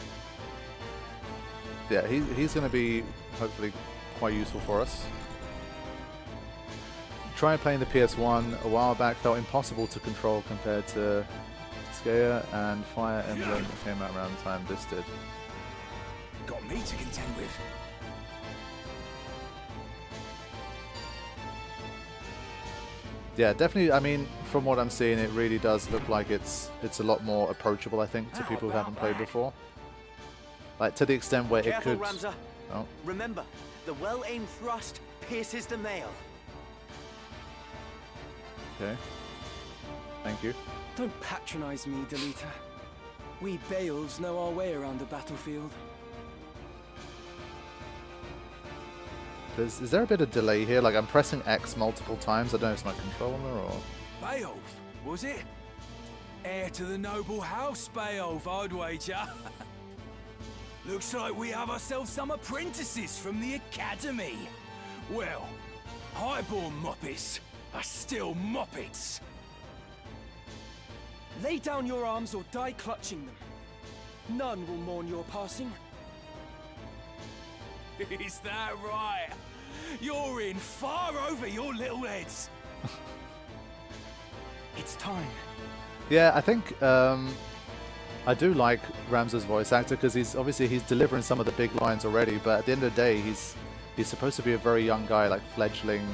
Speaker 1: Yeah, he's going to be hopefully quite useful for us. Trying playing the PS1 a while back felt impossible to control compared to Skea and Fire Emblem that came out around the time this did.
Speaker 13: Got me to contend with.
Speaker 1: Yeah, definitely. I mean, from what I'm seeing, it really does look like it's a lot more approachable, I think, to people who haven't played before. Like, to the extent where
Speaker 10: Careful,
Speaker 1: it could...
Speaker 10: Ramza.
Speaker 1: Oh,
Speaker 10: Remember, the well-aimed thrust pierces the mail.
Speaker 1: okay. Thank you.
Speaker 8: Don't patronize me, Delita. We Beowulfs know our way around the battlefield.
Speaker 1: Is there a bit of delay here? Like, I'm pressing X multiple times. I don't know if it's my controller or...
Speaker 13: Beowulf, was it? Heir to the noble house, Beowulf, I'd wager. Looks like we have ourselves some apprentices from the academy. Well, highborn moppets are still moppets.
Speaker 8: Lay down your arms or die clutching them. None will mourn your passing.
Speaker 13: Is that right? You're in far over your little heads.
Speaker 8: It's time.
Speaker 1: Yeah, I think I do like Ramza's voice actor because he's delivering some of the big lines already, but at the end of the day, he's supposed to be a very young guy, like fledgling,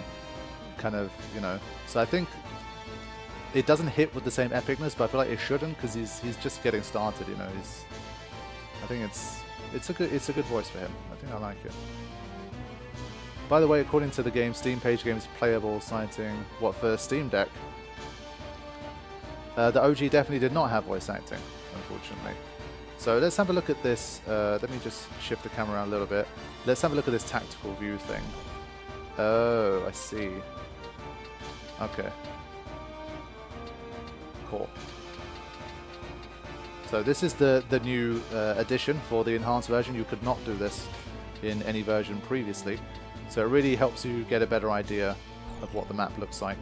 Speaker 1: kind of, you know. So I think it doesn't hit with the same epicness, but I feel like it shouldn't because he's just getting started, you know. I think it's a good voice for him. I think I like it. By the way, according to the game, Steam page game is playable, citing what for Steam Deck. The OG definitely did not have voice acting, unfortunately. So let's have a look at this. Let me just shift the camera around a little bit. Let's have a look at this tactical view thing. Oh, I see. Okay. Cool. So this is the new addition for the enhanced version. You could not do this in any version previously. So it really helps you get a better idea of what the map looks like.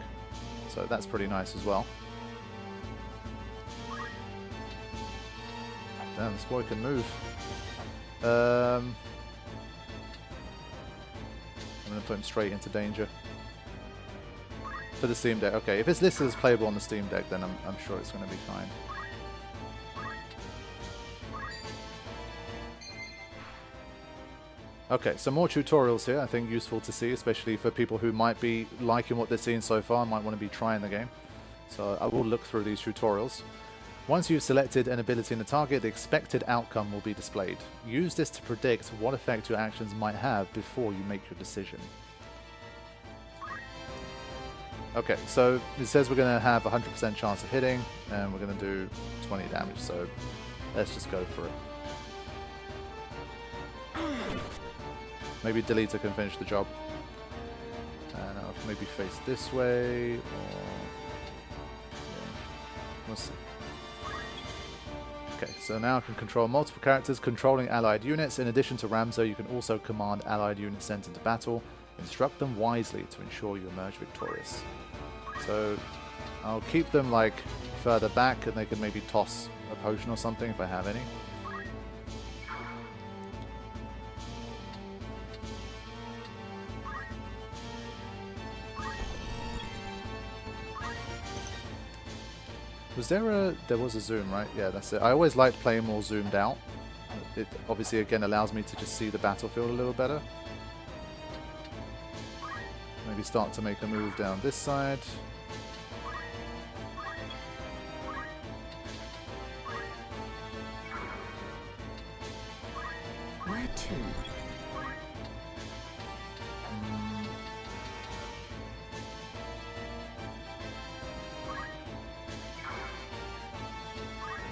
Speaker 1: So that's pretty nice as well. Damn, this boy can move. I'm going to put him straight into danger. For the Steam Deck. Okay, if it's listed as playable on the Steam Deck, then I'm sure it's going to be fine. Okay, so more tutorials here, I think useful to see, especially for people who might be liking what they're seeing so far and might want to be trying the game. So I will look through these tutorials. Once you've selected an ability in the target, the expected outcome will be displayed. Use this to predict what effect your actions might have before you make your decision. Okay, so it says we're going to have a 100% chance of hitting, and we're going to do 20 damage, so let's just go for it. Maybe Delita can finish the job. And I'll maybe face this way, or... yeah. We'll see. Okay, so now I can control multiple characters, controlling allied units. In addition to Ramza, you can also command allied units sent into battle. Instruct them wisely to ensure you emerge victorious. So I'll keep them like further back, and they can maybe toss a potion or something if I have any. There was a zoom, right? Yeah, that's it. I always liked playing more zoomed out. It obviously again allows me to just see the battlefield a little better. Maybe start to make a move down this side.
Speaker 3: Where to?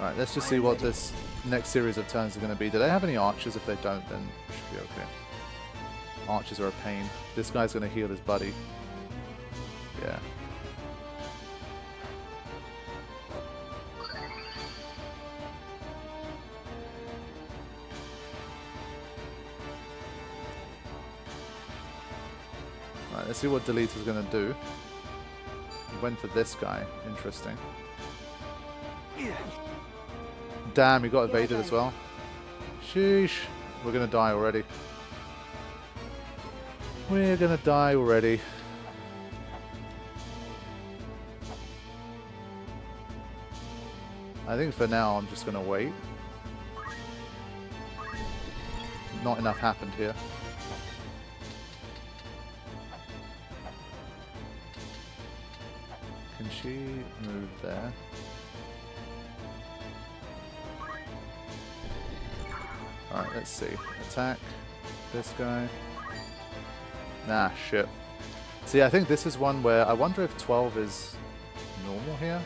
Speaker 1: Alright, let's just see what this next series of turns are going to be. Do they have any archers? If they don't, then it should be okay. Archers are a pain. This guy's going to heal his buddy. Yeah. Alright, let's see what Delete is going to do. He went for this guy. Interesting. Damn, he got evaded as well. Sheesh. We're going to die already. We're going to die already. I think for now I'm just going to wait. Not enough happened here. Can she move there? Alright, let's see. Attack this guy. Nah, shit. See, I think this is one where I wonder if 12 is normal here.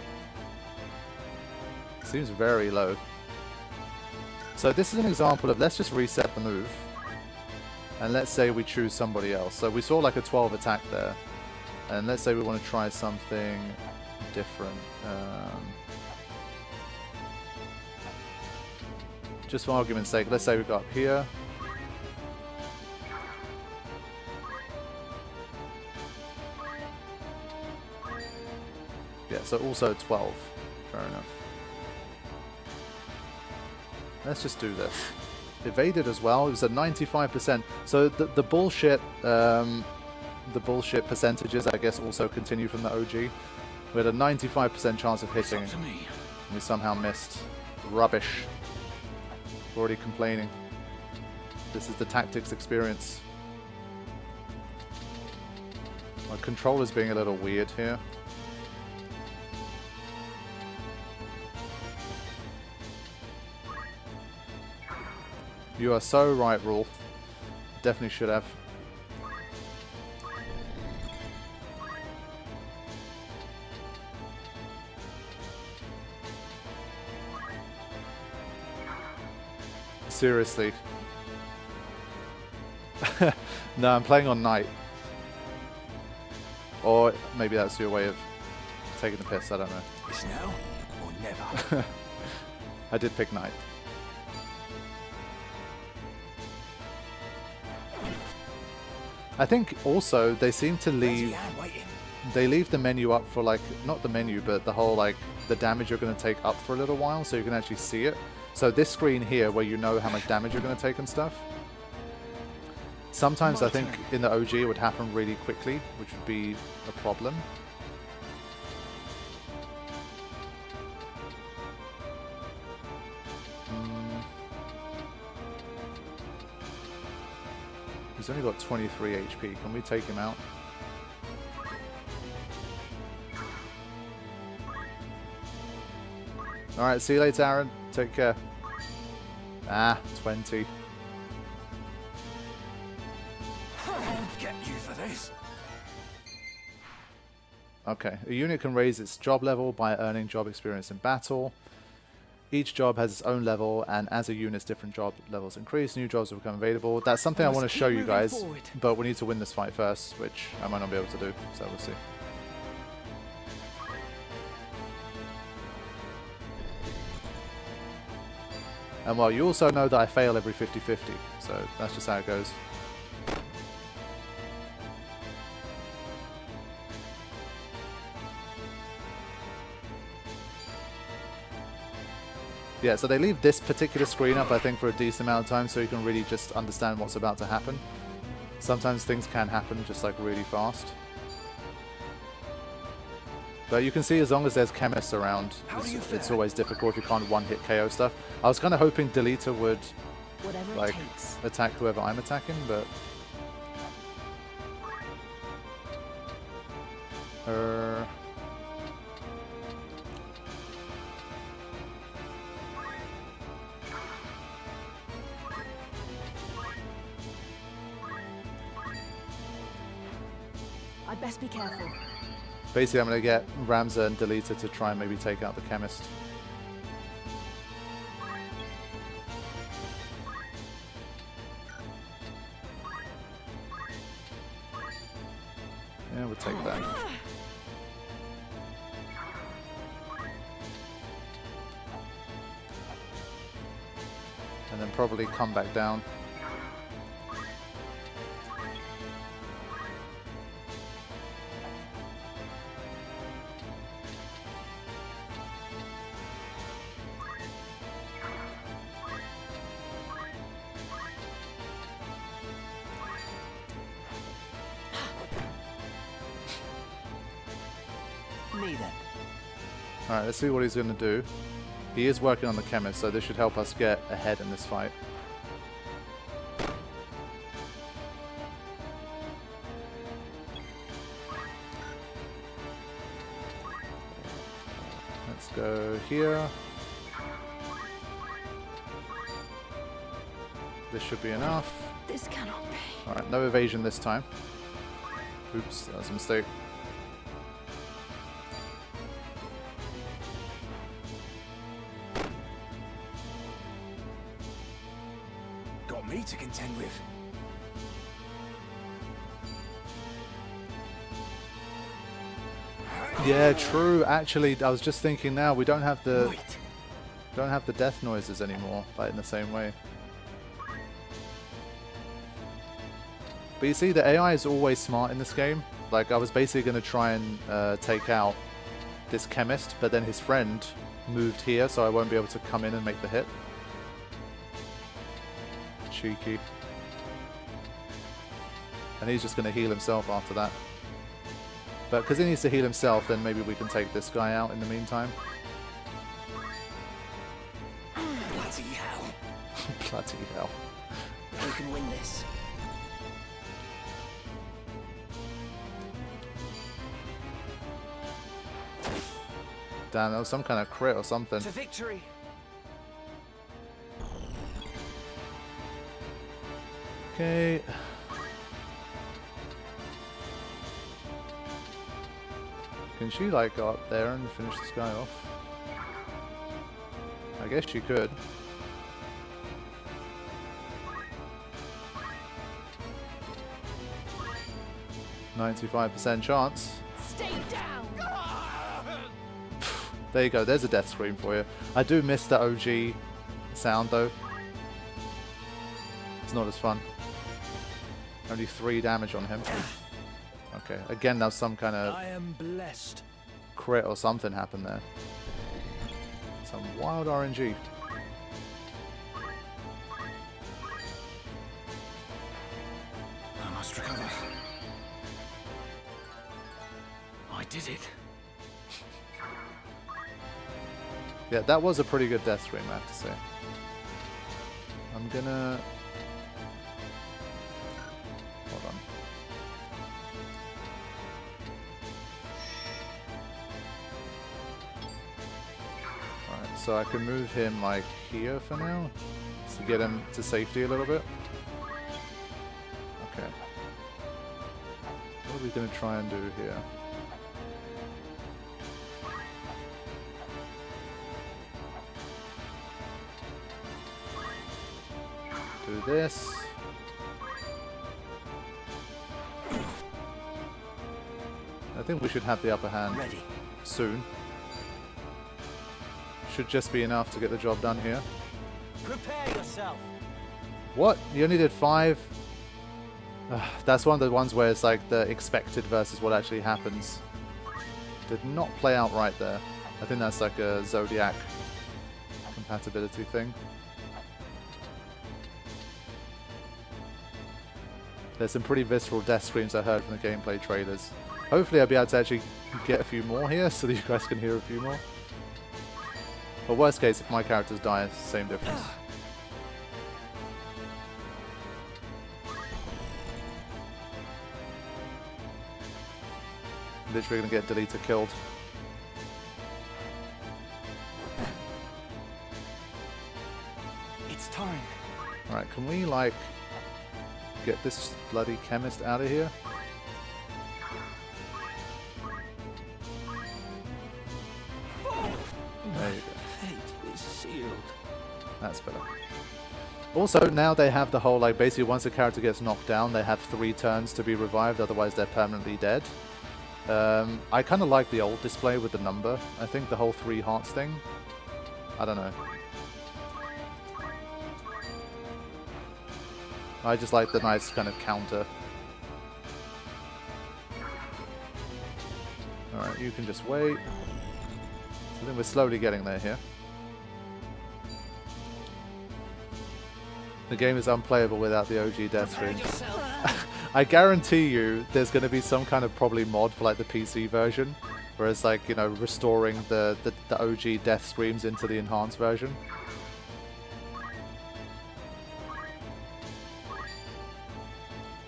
Speaker 1: Seems very low. So this is an example of, let's just reset the move. And let's say we choose somebody else. So we saw like a 12 attack there. And let's say we want to try something different. Just for argument's sake, let's say we go up here. Yeah, so also 12. Fair enough. Let's just do this. Evaded as well. It was at 95%. So the bullshit percentages, I guess, also continue from the OG. We had a 95% chance of hitting, and we somehow missed. Rubbish. Already complaining. This is the tactics experience. My controller's being a little weird here. You are so right, Rule. Definitely should have. Seriously. No, I'm playing on Knight. Or maybe that's your way of taking the piss, I don't know.
Speaker 13: It's now or never.
Speaker 1: I did pick Knight. I think also they seem to leave the menu up for, like, not the menu, but the whole, like, the damage you're going to take up for a little while so you can actually see it. So this screen here where you know how much damage you're going to take and stuff. Sometimes I think in the OG it would happen really quickly, which would be a problem. He's only got 23 HP. Can we take him out? Alright, see you later, Aaron. Take care. Ah, 20.
Speaker 13: I'll get you for this.
Speaker 1: Okay, a unit can raise its job level by earning job experience in battle. Each job has its own level, and as a unit's different job levels increase, new jobs will become available. That's something I want to show you guys, but we need to win this fight first, which I might not be able to do, so we'll see. And well, you also know that I fail every 50-50, so that's just how it goes. Yeah, so they leave this particular screen up, I think, for a decent amount of time so you can really just understand what's about to happen. Sometimes things can happen just, like, really fast. But you can see as long as there's chemists around, it's always difficult if you can't one-hit KO stuff. I was kind of hoping Deleter would, like, attack whoever I'm attacking, but...
Speaker 4: I'd best be careful.
Speaker 1: Basically, I'm going to get Ramza and Deleter to try and maybe take out the chemist. Yeah, we'll take that. And then probably come back down.
Speaker 10: then.
Speaker 1: Alright, let's see what he's going to do. He is working on the chemist, so this should help us get ahead in this fight. Let's go here. This should be enough.
Speaker 3: This cannot be.
Speaker 1: Alright, no evasion this time. Oops, that was a mistake.
Speaker 13: Got me to contend with.
Speaker 1: Yeah, true. Actually, I was just thinking now we don't have the death noises anymore, like in the same way. But you see, the AI is always smart in this game. Like, I was basically going to try and take out this chemist, but then his friend moved here, so I won't be able to come in and make the hit. Cheeky. And he's just going to heal himself after that. But because he needs to heal himself, then maybe we can take this guy out in the meantime.
Speaker 10: Bloody hell.
Speaker 1: Bloody hell.
Speaker 10: We can win this.
Speaker 1: Damn, that was some kind of crit or something.
Speaker 9: To victory.
Speaker 1: Okay. Can she like go up there and finish this guy off? I guess she could. %95 chance.
Speaker 7: Stay down.
Speaker 1: There you go, there's a death scream for you. I do miss the OG sound though. It's not as fun. Only 3 damage on him. Okay, again, that's some kind of
Speaker 13: I am blessed.
Speaker 1: crit or something happened there. Some wild RNG.
Speaker 10: I must recover. I did it.
Speaker 1: Yeah, that was a pretty good death scream, I have to say. I'm gonna... Hold on. Alright, so I can move him like here for now, to get him to safety a little bit. Okay. What are we gonna try and do here? Do this. I think we should have the upper hand soon. Should just be enough to get the job done here.
Speaker 9: Prepare yourself.
Speaker 1: What? You only did 5? That's one of the ones where it's like the expected versus what actually happens. Did not play out right there. I think that's like a Zodiac compatibility thing. There's some pretty visceral death screams I heard from the gameplay trailers. Hopefully I'll be able to actually get a few more here so that you guys can hear a few more. But worst case, if my characters die, it's the same difference. Literally gonna get deleted killed.
Speaker 10: It's time.
Speaker 1: Alright, can we like get this bloody chemist out of here? There you go.
Speaker 10: Fate is sealed.
Speaker 1: That's better. Also, now they have the whole, like, basically once a character gets knocked down, they have 3 turns to be revived, otherwise they're permanently dead. I kind of like the old display with the number. I think the whole 3 hearts thing, I don't know. I just like the nice kind of counter. Alright, you can just wait. I think we're slowly getting there here. The game is unplayable without the OG death screens. I guarantee you there's going to be some kind of probably mod for like the PC version Whereas, like, you know, restoring the OG death screams into the enhanced version.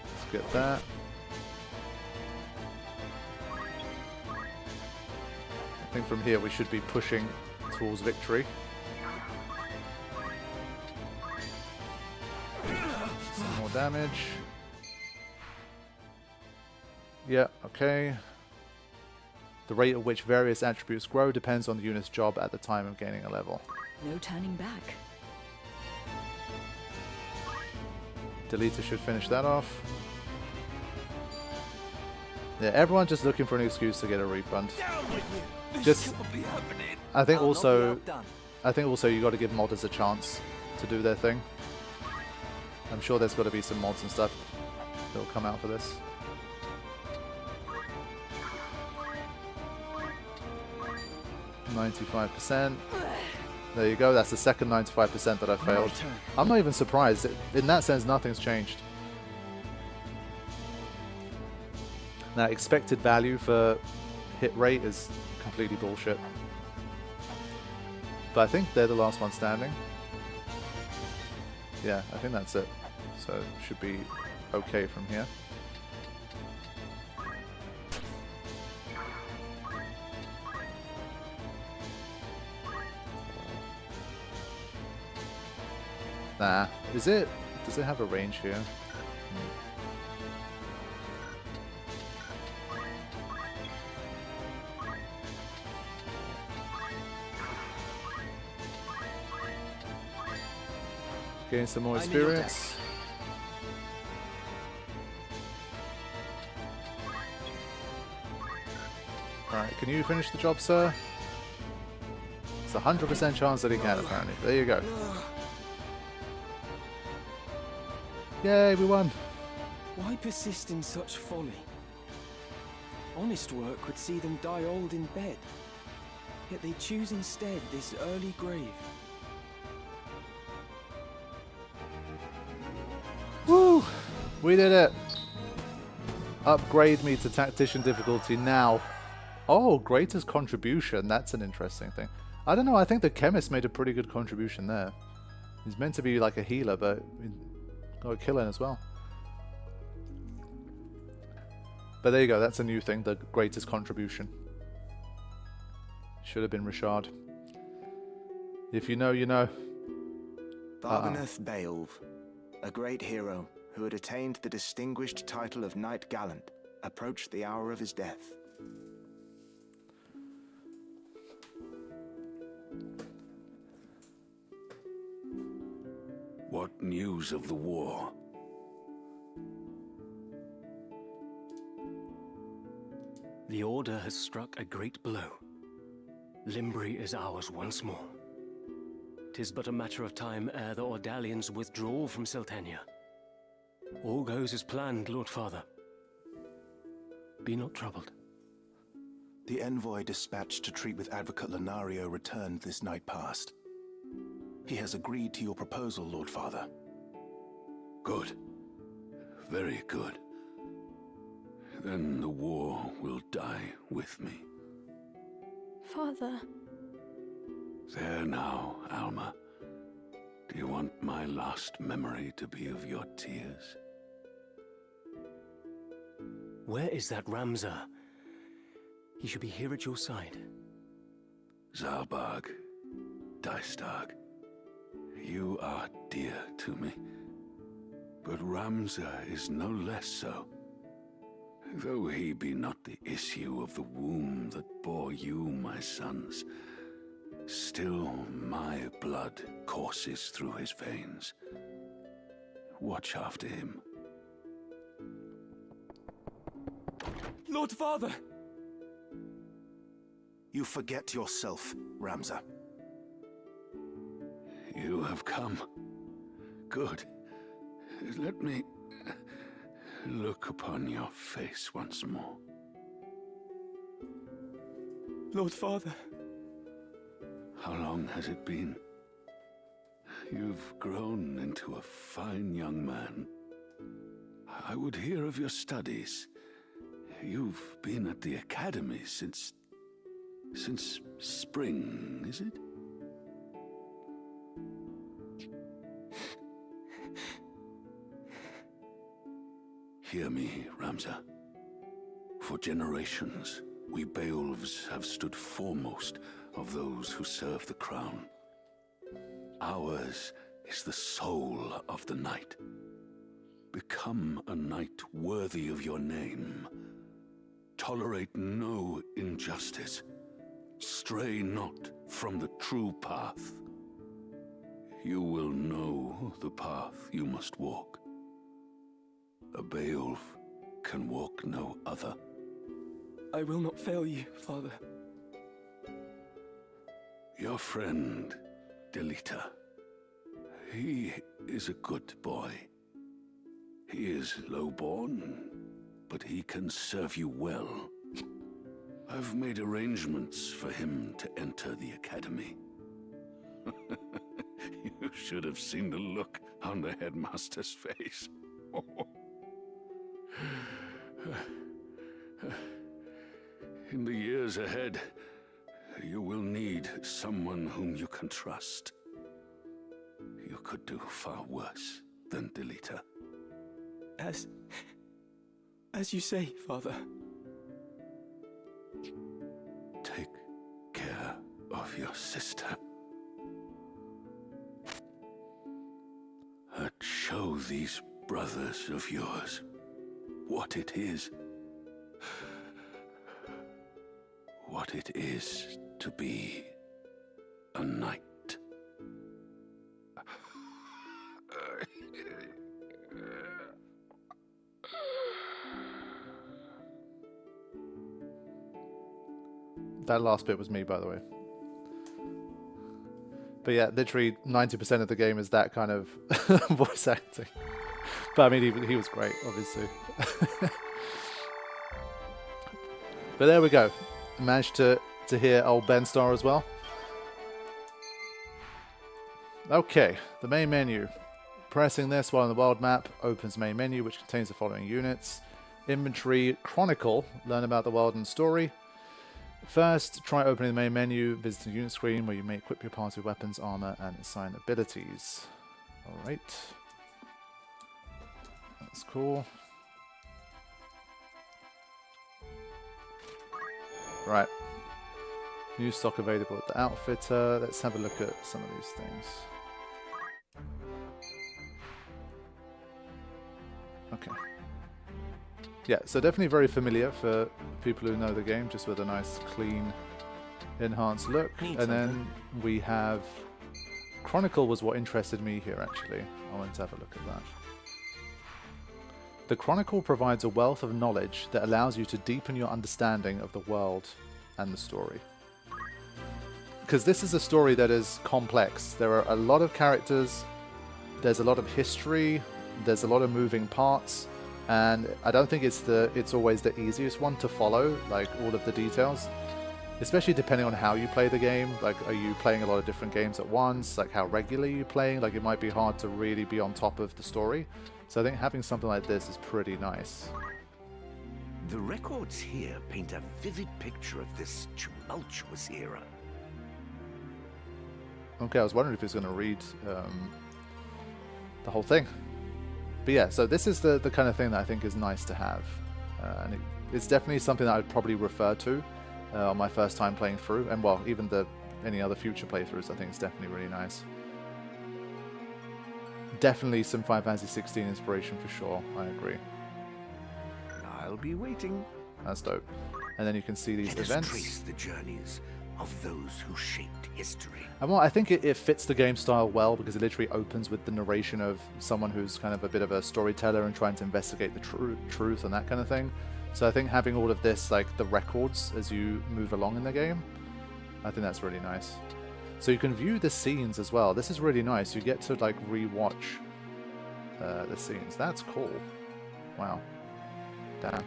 Speaker 1: Let's get that. I think from here we should be pushing towards victory. Some more damage. Yeah, okay. The rate at which various attributes grow depends on the unit's job at the time of gaining a level.
Speaker 4: No turning back.
Speaker 1: Deleter should finish that off. Yeah, everyone just looking for an excuse to get a refund. Just, I think also you got to give modders a chance to do their thing. I'm sure there's got to be some mods and stuff that will come out for this. %. There you go. That's the second 95% that I failed. I'm not even surprised. In that sense, nothing's changed. Now, expected value for hit rate is completely bullshit. But I think they're the last one standing. Yeah, I think that's it. So it should be okay from here. Nah, is it? Does it have a range here? Gain some more experience. Alright, can you finish the job, sir? It's a 100% chance that he can, apparently. There you go. Yay, we won!
Speaker 8: Why persist in such folly? Honest work would see them die old in bed. Yet they choose instead this early grave.
Speaker 1: Woo! We did it! Upgrade me to Tactician difficulty now. Oh, greatest contribution. That's an interesting thing. I don't know, I think the chemist made a pretty good contribution there. He's meant to be like a healer, but got a kill in as well. But there you go, that's a new thing, the greatest contribution. Should have been Richard. If you know, you know.
Speaker 11: Barganeth Beowulf, a great hero who had attained the distinguished title of Knight Gallant, approached the hour of his death.
Speaker 14: What news of the war?
Speaker 10: The Order has struck a great blow. Limbri is ours once more. 'Tis but a matter of time ere the Ordalians withdraw from Seltenia. All goes as planned, Lord Father. Be not troubled.
Speaker 15: The envoy dispatched to treat with Advocate Lenario returned this night past. He has agreed to your proposal, Lord Father.
Speaker 14: Good. Very good. Then the war will die with me.
Speaker 3: Father.
Speaker 14: There now, Alma. Do you want my last memory to be of your tears?
Speaker 10: Where is that Ramza? He should be here at your side.
Speaker 14: Zalbarg, Dystag, you are dear to me. But Ramza is no less so. Though he be not the issue of the womb that bore you, my sons, still my blood courses through his veins. Watch after him.
Speaker 8: Lord Father!
Speaker 15: You forget yourself, Ramza.
Speaker 14: You have come. Good. Let me look upon your face once more.
Speaker 8: Lord Father.
Speaker 14: How long has it been? You've grown into a fine young man. I would hear of your studies. You've been at the academy since Since spring, is it? Hear me, Ramza. For generations, we Beowulfs have stood foremost of those who serve the crown. Ours is the soul of the night. Become a knight worthy of your name. Tolerate no injustice. Stray not from the true path. You will know the path you must walk. A Beowulf can walk no other.
Speaker 8: I will not fail you, Father.
Speaker 14: Your friend, Delita. He is a good boy. He is low-born, but he can serve you well. I've made arrangements for him to enter the academy. You should have seen the look on the headmaster's face. In the years ahead, you will need someone whom you can trust. You could do far worse than Delita.
Speaker 8: As you say, Father.
Speaker 14: Take care of your sister. And show these brothers of yours what it is. What it is to be a knight.
Speaker 1: That last bit was me, by the way. But yeah, literally 90% of the game is that kind of voice acting. But I mean, he was great, obviously. But there we go. Managed to hear old Ben Starr as well. Okay, the main menu. Pressing this while on the world map opens main menu, which contains the following units. Inventory, Chronicle, learn about the world and story. First, try opening the main menu, visit the unit screen where you may equip your party with weapons, armor, and assign abilities. Alright. That's cool. Right. New stock available at the outfitter. Let's have a look at some of these things. Okay. Yeah, so definitely very familiar for people who know the game, just with a nice, clean, enhanced look. And then we have... Chronicle was what interested me here, actually. I wanted to have a look at that. The Chronicle provides a wealth of knowledge that allows you to deepen your understanding of the world and the story. Because this is a story that is complex. There are a lot of characters, there's a lot of history, there's a lot of moving parts, and I don't think it's always the easiest one to follow, like all of the details. Especially depending on how you play the game. Like, are you playing a lot of different games at once? Like, how regularly are you playing? Like, it might be hard to really be on top of the story. So I think having something like this is pretty nice.
Speaker 2: The records here paint a vivid picture of this tumultuous era.
Speaker 1: Okay, I was wondering if he was going to read the whole thing. But yeah, so this is the kind of thing that I think is nice to have. And it's definitely something that I'd probably refer to on my first time playing through. And well, even any other future playthroughs, I think it's definitely really nice. Definitely some Final Fantasy 16 inspiration for sure, I agree.
Speaker 2: I'll be waiting.
Speaker 1: That's dope. And then you can see these events.
Speaker 2: Trace the journeys of those who shaped history.
Speaker 1: And well, I think it fits the game style well, because it literally opens with the narration of someone who's kind of a bit of a storyteller and trying to investigate the truth and that kind of thing. So I think having all of this, like the records as you move along in the game, I think that's really nice. So you can view the scenes as well. This is really nice. You get to like re-watch the scenes. That's cool. Wow. Damn.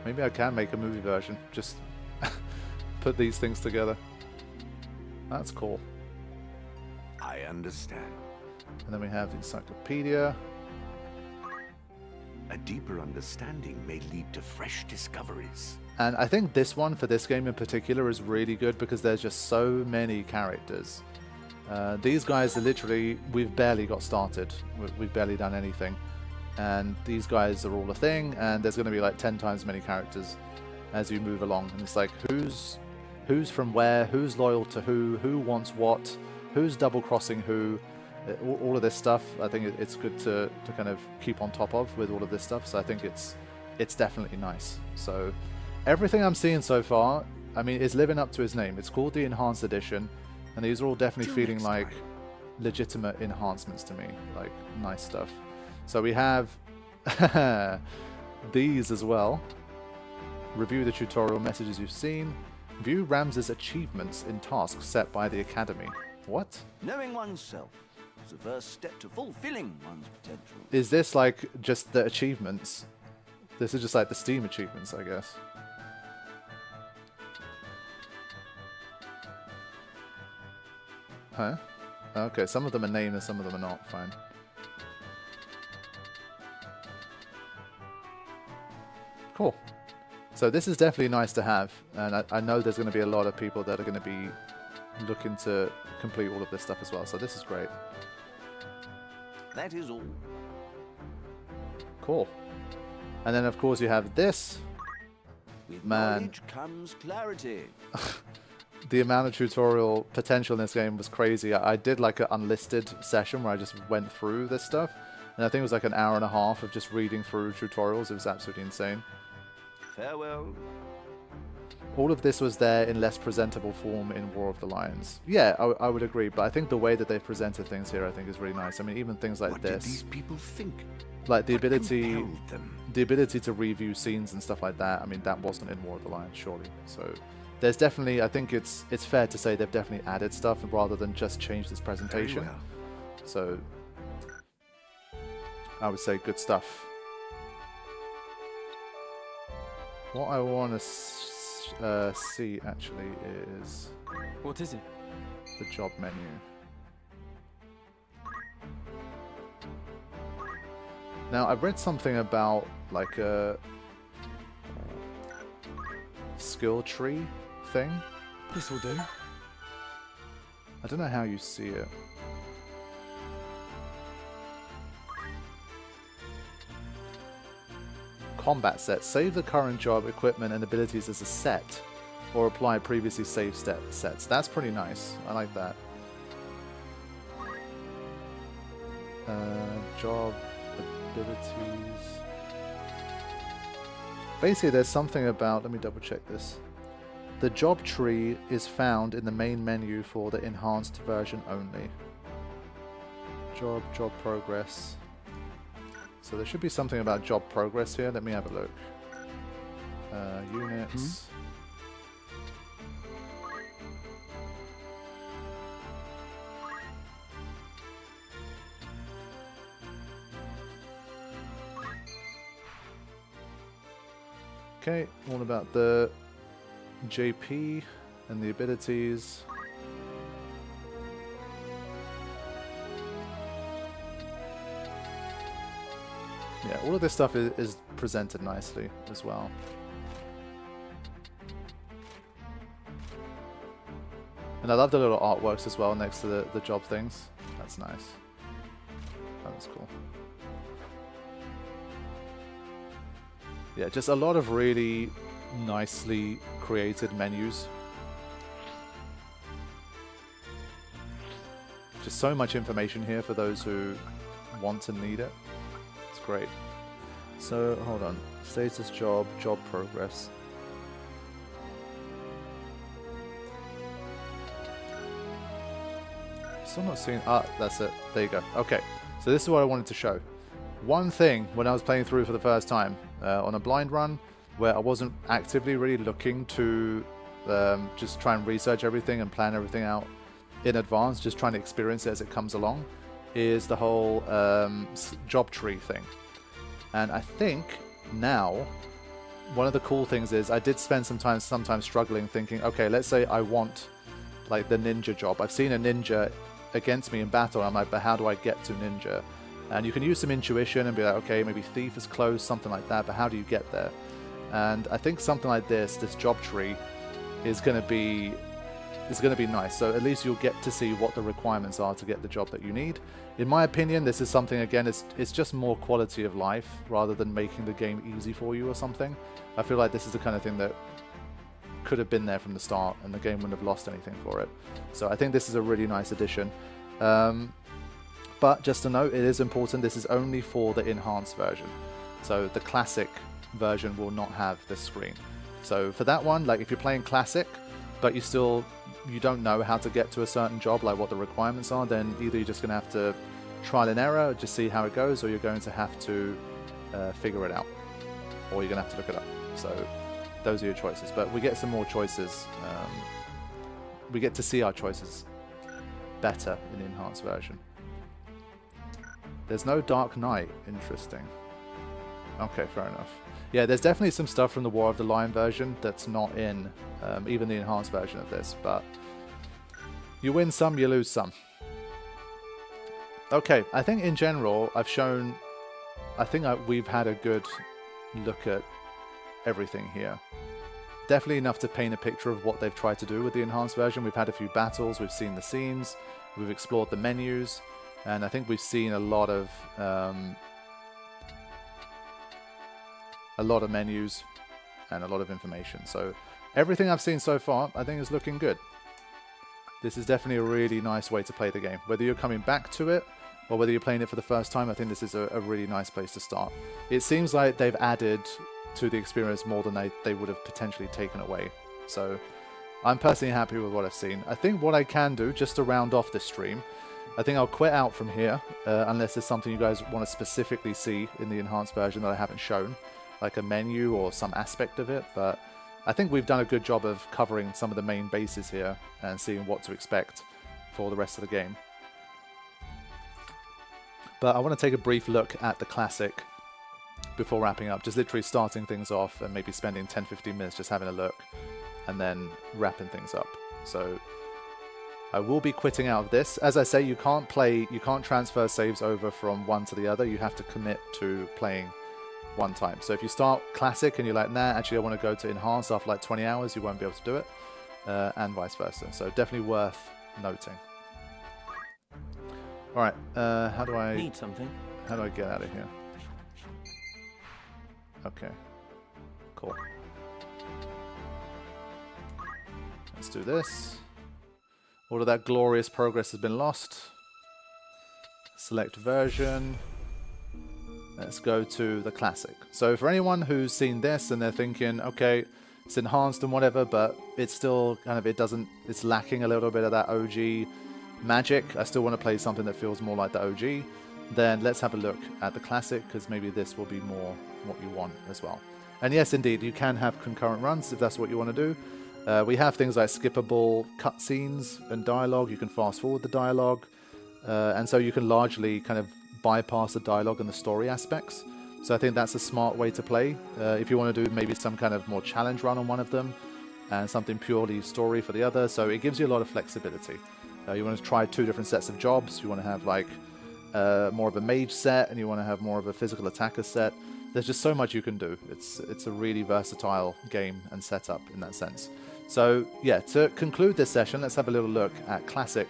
Speaker 1: Maybe I can make a movie version. Just put these things together. That's cool.
Speaker 2: I understand.
Speaker 1: And then we have the encyclopedia.
Speaker 2: A deeper understanding may lead to fresh discoveries.
Speaker 1: And I think this one, for this game in particular, is really good because there's just so many characters. These guys are literally, we've barely got started. We've barely done anything. And these guys are all a thing, and there's going to be like 10 times as many characters as you move along. And it's like, who's from where, who's loyal to who wants what, who's double-crossing who, all of this stuff. I think it's good to kind of keep on top of with all of this stuff. So I think it's definitely nice. So everything I'm seeing so far, I mean, is living up to his name. It's called the Enhanced Edition, and these are all definitely feeling like legitimate enhancements to me, like nice stuff. So we have these as well. Review the tutorial messages you've seen. View Rams's achievements in tasks set by the Academy. What?
Speaker 16: Knowing oneself is the first step to fulfilling one's potential.
Speaker 1: Is this like just the achievements? This is just like the Steam achievements, I guess. Huh? Okay, some of them are named and some of them are not. Fine. Cool. So this is definitely nice to have, and I know there's going to be a lot of people that are going to be looking to complete all of this stuff as well, so this is great.
Speaker 16: That is all.
Speaker 1: Cool. And then of course you have this.
Speaker 16: With
Speaker 1: man,
Speaker 16: knowledge comes clarity.
Speaker 1: the amount of tutorial potential in this game was crazy. I did like an unlisted session where I just went through this stuff, and I think it was like an hour and a half of just reading through tutorials. It was absolutely insane.
Speaker 16: Farewell.
Speaker 1: All of this was there in less presentable form in War of the Lions. Yeah, I would agree, but I think the way that they've presented things here, I think, is really nice. I mean, even things like
Speaker 2: What
Speaker 1: this.
Speaker 2: did these people think?
Speaker 1: Like the
Speaker 2: What
Speaker 1: ability,
Speaker 2: compelled them?
Speaker 1: the ability to review scenes and stuff like that. I mean, that wasn't in War of the Lions, surely. So there's definitely, I think it's fair to say they've definitely added stuff rather than just changed this presentation.
Speaker 2: Very well.
Speaker 1: So I would say good stuff. What I want to see actually is...
Speaker 8: What is it?
Speaker 1: The job menu. Now, I've read something about like a skill tree thing.
Speaker 8: This will do.
Speaker 1: I don't know how you see it. Combat set. Save the current job, equipment, and abilities as a set, or apply previously saved sets. That's pretty nice. I like that. Job abilities. Basically, there's something about. Let me double check this. The job tree is found in the main menu for the enhanced version only. Job progress. So there should be something about job progress here. Let me have a look. Units. Okay, all about the JP and the abilities. Yeah, all of this stuff is presented nicely as well. And I love the little artworks as well next to the job things. That's nice. That's cool. Yeah, just a lot of really nicely created menus. Just so much information here for those who want and need it. It's great. So, hold on. Status job, job progress. Still not seeing... Ah, that's it. There you go. Okay. So this is what I wanted to show. One thing when I was playing through for the first time on a blind run, where I wasn't actively really looking to just try and research everything and plan everything out in advance, just trying to experience it as it comes along, is the whole job tree thing. And I think now one of the cool things is I did spend sometimes struggling thinking, okay, let's say I want like the ninja job. I've seen a ninja against me in battle. I'm like, but how do I get to ninja? And you can use some intuition and be like, okay, maybe thief is close, something like that, but how do you get there? And I think something like this job tree, is going to be nice. So at least you'll get to see what the requirements are to get the job that you need. In my opinion, this is something, again, it's just more quality of life rather than making the game easy for you or something. I feel like this is the kind of thing that could have been there from the start and the game wouldn't have lost anything for it. So I think this is a really nice addition. But just to note, it is important, this is only for the enhanced version. So the classic version will not have this screen. So for that one, like if you're playing classic, but you don't know how to get to a certain job, like what the requirements are, then either you're just going to have to trial and error, just see how it goes, or you're going to have to figure it out, or you're going to have to look it up. So those are your choices. But we get some more choices. We get to see our choices better in the enhanced version. There's no Dark Knight. Interesting. Okay, fair enough. Yeah, there's definitely some stuff from the War of the Lion version that's not in even the enhanced version of this, but you win some, you lose some. Okay, I think in general, we've had a good look at everything here. Definitely enough to paint a picture of what they've tried to do with the enhanced version. We've had a few battles, we've seen the scenes, we've explored the menus, and I think we've seen a lot of menus and a lot of information. So everything I've seen so far, I think is looking good. This is definitely a really nice way to play the game. Whether you're coming back to it or whether you're playing it for the first time, I think this is a really nice place to start. It seems like they've added to the experience more than they would have potentially taken away. So I'm personally happy with what I've seen. I think what I can do, just to round off this stream, I think I'll quit out from here, unless there's something you guys want to specifically see in the enhanced version that I haven't shown, like a menu or some aspect of it, but I think we've done a good job of covering some of the main bases here and seeing what to expect for the rest of the game. But I want to take a brief look at the classic before wrapping up, just literally starting things off and maybe spending 10-15 minutes just having a look and then wrapping things up. So I will be quitting out of this. As I say, you can't transfer saves over from one to the other. You have to commit to playing one time. So if you start classic and you're like, nah, actually I want to go to enhanced after like 20 hours, you won't be able to do it, and vice versa. So definitely worth noting. All right, how do I
Speaker 10: need something?
Speaker 1: How do I get out of here? Okay, cool. Let's do this. All of that glorious progress has been lost. Select version. Let's go to the classic. So for anyone who's seen this and they're thinking, okay, it's enhanced and whatever, but it's still kind of, it's lacking a little bit of that OG magic. I still want to play something that feels more like the OG. Then let's have a look at the classic, because maybe this will be more what you want as well. And yes, indeed, you can have concurrent runs if that's what you want to do. We have things like skippable cutscenes and dialogue. You can fast forward the dialogue. And so you can largely kind of bypass the dialogue and the story aspects. So I think that's a smart way to play. If you want to do maybe some kind of more challenge run on one of them and something purely story for the other. So it gives you a lot of flexibility. You want to try 2 different sets of jobs. You want to have like more of a mage set and you want to have more of a physical attacker set. There's just so much you can do. It's a really versatile game and setup in that sense. So yeah, to conclude this session, let's have a little look at Classic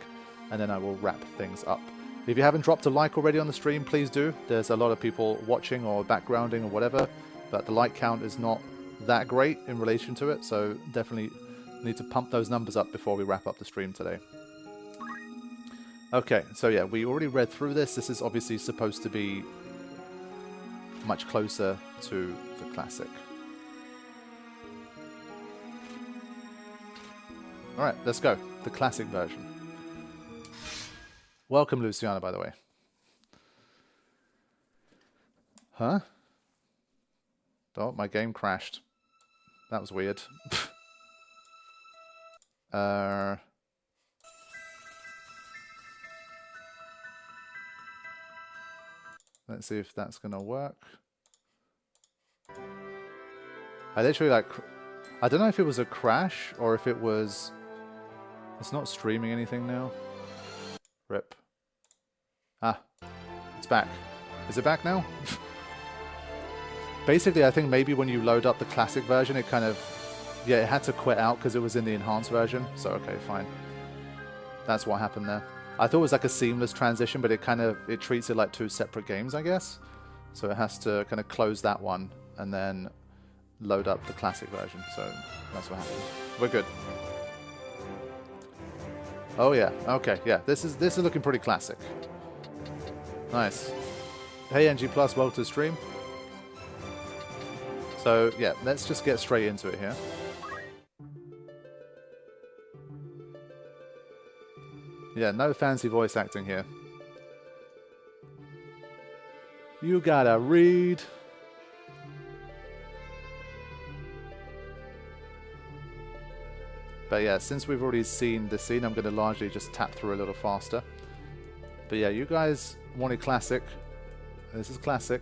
Speaker 1: and then I will wrap things up. If you haven't dropped a like already on the stream, please do. There's a lot of people watching or backgrounding or whatever, but the like count is not that great in relation to it, so definitely need to pump those numbers up before we wrap up the stream today. Okay, so yeah, we already read through this. This is obviously supposed to be much closer to the classic. Alright, let's go. The classic version. Welcome, Luciana, by the way. Huh? Oh, my game crashed. That was weird. Let's see if that's gonna work. I literally like... I don't know if it was a crash or if it was... It's not streaming anything now. Rip. Ah, it's back. Is it back now? Basically, I think maybe when you load up the classic version, it kind of... Yeah, it had to quit out because it was in the enhanced version. So, okay, fine. That's what happened there. I thought it was like a seamless transition, but it treats it like two separate games, I guess. So it has to kind of close that one and then load up the classic version. So that's what happened. We're good. Oh yeah, okay, yeah. This is looking pretty classic. Nice. Hey NG Plus, welcome to the stream. So yeah, let's just get straight into it here. Yeah, no fancy voice acting here. You gotta read. But yeah, since we've already seen the scene, I'm going to largely just tap through a little faster. But yeah, you guys wanted classic. This is classic.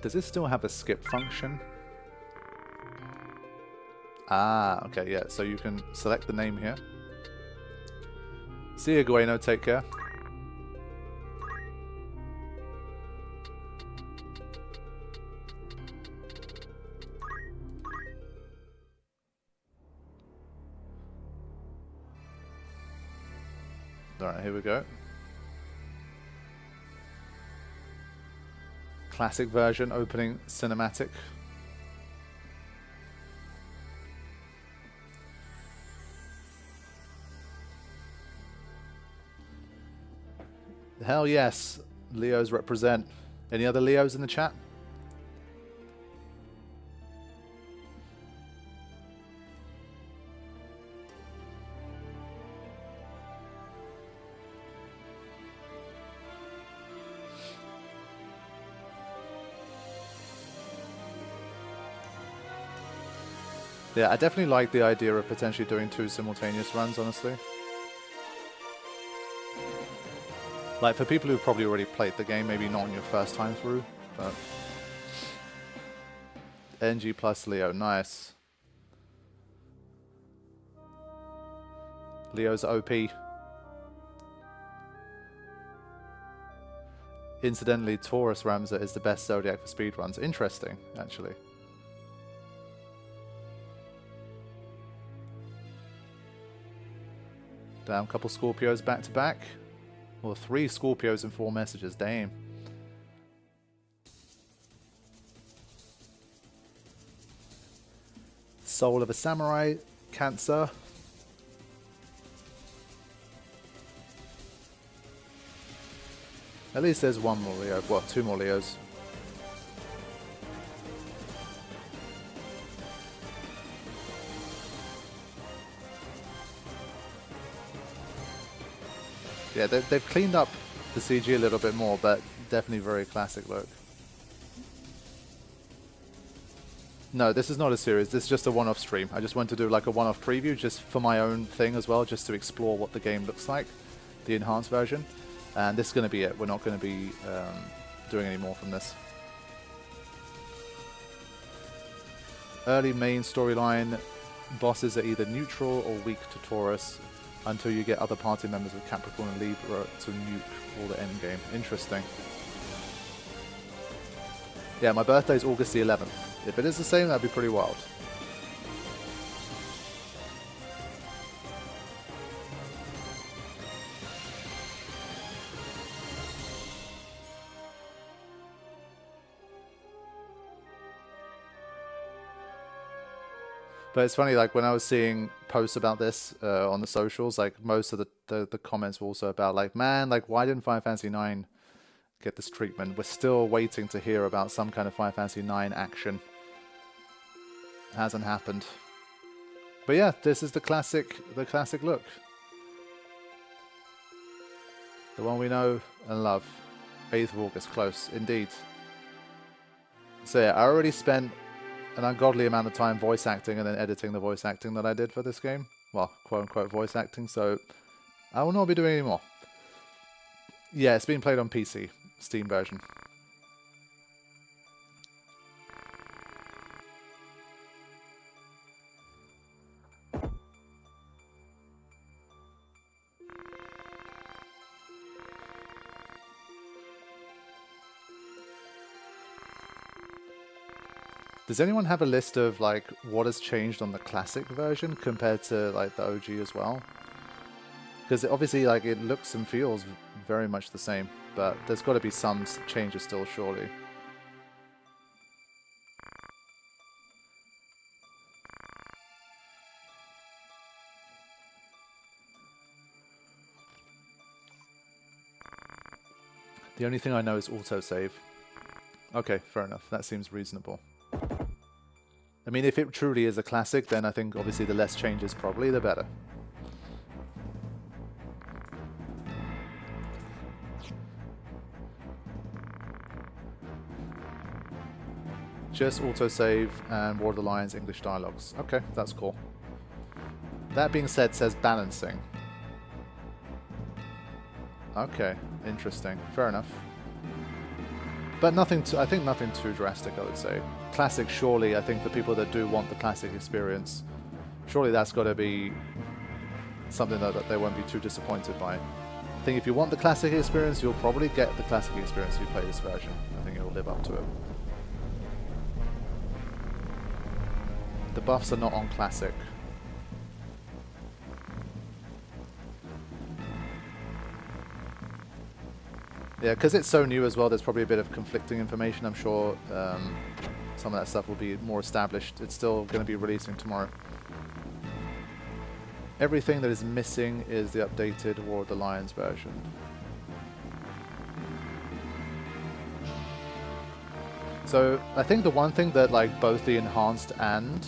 Speaker 1: Does this still have a skip function? Ah, okay, yeah. So you can select the name here. See you, Gueno. Take care. Alright, here we go. Classic version, opening cinematic. Hell yes, Leos represent. Any other Leos in the chat? Yeah, I definitely like the idea of potentially doing 2 simultaneous runs, honestly. Like, for people who've probably already played the game, maybe not on your first time through, but... NG plus Leo, nice. Leo's OP. Incidentally, Taurus Ramza is the best Zodiac for speedruns. Interesting, actually. Damn, couple Scorpios back to back. Or 3 Scorpios and 4 messages, damn. Soul of a Samurai, Cancer. At least there's 1 more Leo, well, 2 more Leos. Yeah, they've cleaned up the CG a little bit more, but definitely very classic look. No, this is not a series. This is just a one-off stream. I just want to do like a one-off preview just for my own thing as well, just to explore what the game looks like, the enhanced version. And this is going to be it. We're not going to be doing any more from this. Early main storyline, bosses are either neutral or weak to Taurus, until you get other party members with Capricorn and Libra to nuke all the endgame. Interesting. Yeah, my birthday is August the 11th. If it is the same, that'd be pretty wild. But it's funny, like when I was seeing posts about this on the socials, like most of the comments were also about like, man, like why didn't Final Fantasy IX get this treatment? We're still waiting to hear about some kind of Final Fantasy IX action. It hasn't happened. But yeah, this is the classic look. The one we know and love. 8th of August, close, indeed. So yeah, I already spent an ungodly amount of time voice acting and then editing the voice acting that I did for this game. Well, quote-unquote voice acting, so I will not be doing any more. Yeah, it's being played on PC, Steam version. Does anyone have a list of like what has changed on the classic version compared to like the OG as well? Because obviously like it looks and feels very much the same, but there's got to be some changes still, surely. The only thing I know is autosave. Okay, fair enough. That seems reasonable. I mean, if it truly is a classic, then I think obviously the less changes probably the better. Just autosave and War of the Lions English dialogues. Okay, that's cool. That being said, says balancing. Okay, interesting. Fair enough. But nothing I think nothing too drastic, I would say. Classic, surely, I think for people that do want the classic experience, surely that's got to be something that they won't be too disappointed by. I think if you want the classic experience, you'll probably get the classic experience if you play this version. I think it'll live up to it. The buffs are not on classic. Yeah, because it's so new as well, there's probably a bit of conflicting information. I'm sure some of that stuff will be more established. It's still going to be releasing tomorrow. Everything that is missing is the updated War of the Lions version. So I think the one thing that like both the enhanced and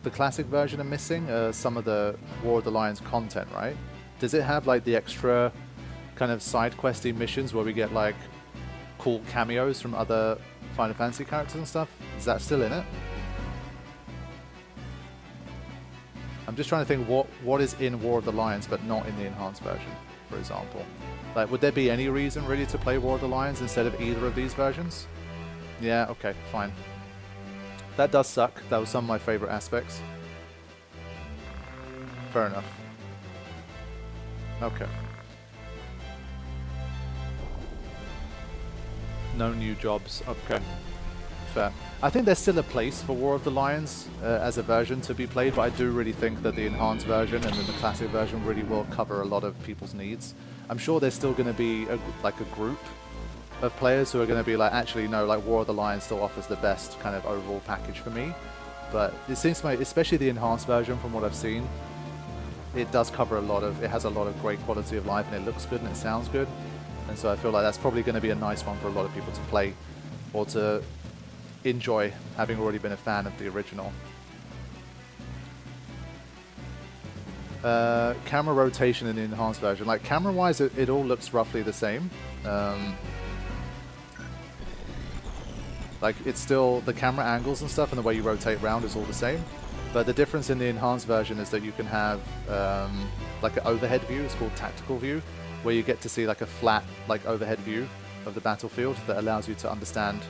Speaker 1: the classic version are missing are some of the War of the Lions content, right? Does it have like the extra kind of side questy missions where we get like cool cameos from other Final Fantasy characters and stuff? Is that still in it? I'm just trying to think what is in War of the Lions but not in the enhanced version, for example. Like, would there be any reason really to play War of the Lions instead of either of these versions? Yeah, okay, fine. That does suck. That was some of my favorite aspects. Fair enough. Okay. No new jobs. Okay. Fair. I think there's still a place for War of the Lions as a version to be played, but I do really think that the enhanced version and then the classic version really will cover a lot of people's needs. I'm sure there's still going to be like a group of players who are going to be like, actually no, like War of the Lions still offers the best kind of overall package for me. But it seems to me, especially the enhanced version from what I've seen, it does cover a lot of, it has a lot of great quality of life and it looks good and it sounds good. And so I feel like that's probably going to be a nice one for a lot of people to play or to enjoy, having already been a fan of the original. Camera rotation in the enhanced version. Like, camera-wise, it all looks roughly the same. Like, it's still, the camera angles and stuff and the way you rotate around is all the same. But the difference in the enhanced version is that you can have like an overhead view. It's called tactical view, where you get to see like a flat, like overhead view of the battlefield that allows you to understand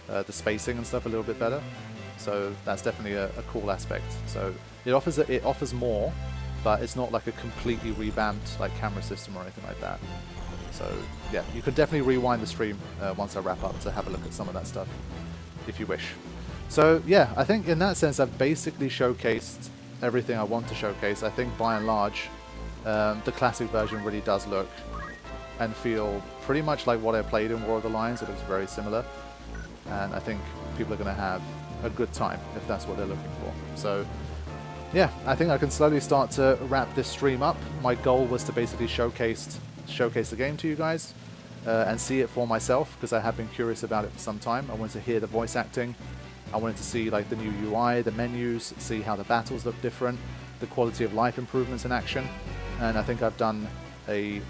Speaker 1: the spacing and stuff a little bit better. So that's definitely a cool aspect. So it offers more, but it's not like a completely revamped like camera system or anything like that. So yeah, you can definitely rewind the stream once I wrap up to have a look at some of that stuff, if you wish. So yeah, I think in that sense I've basically showcased everything I want to showcase. I think by and large the classic version really does look and feel pretty much like what I played in War of the Lions. It looks very similar, and I think people are going to have a good time if that's what they're looking for. So yeah, I think I can slowly start to wrap this stream up. My goal was to basically showcase the game to you guys and see it for myself, because I have been curious about it for some time. I wanted to hear the voice acting. I wanted to see like the new UI, the menus, see how the battles look different, the quality of life improvements in action, and I think I've done a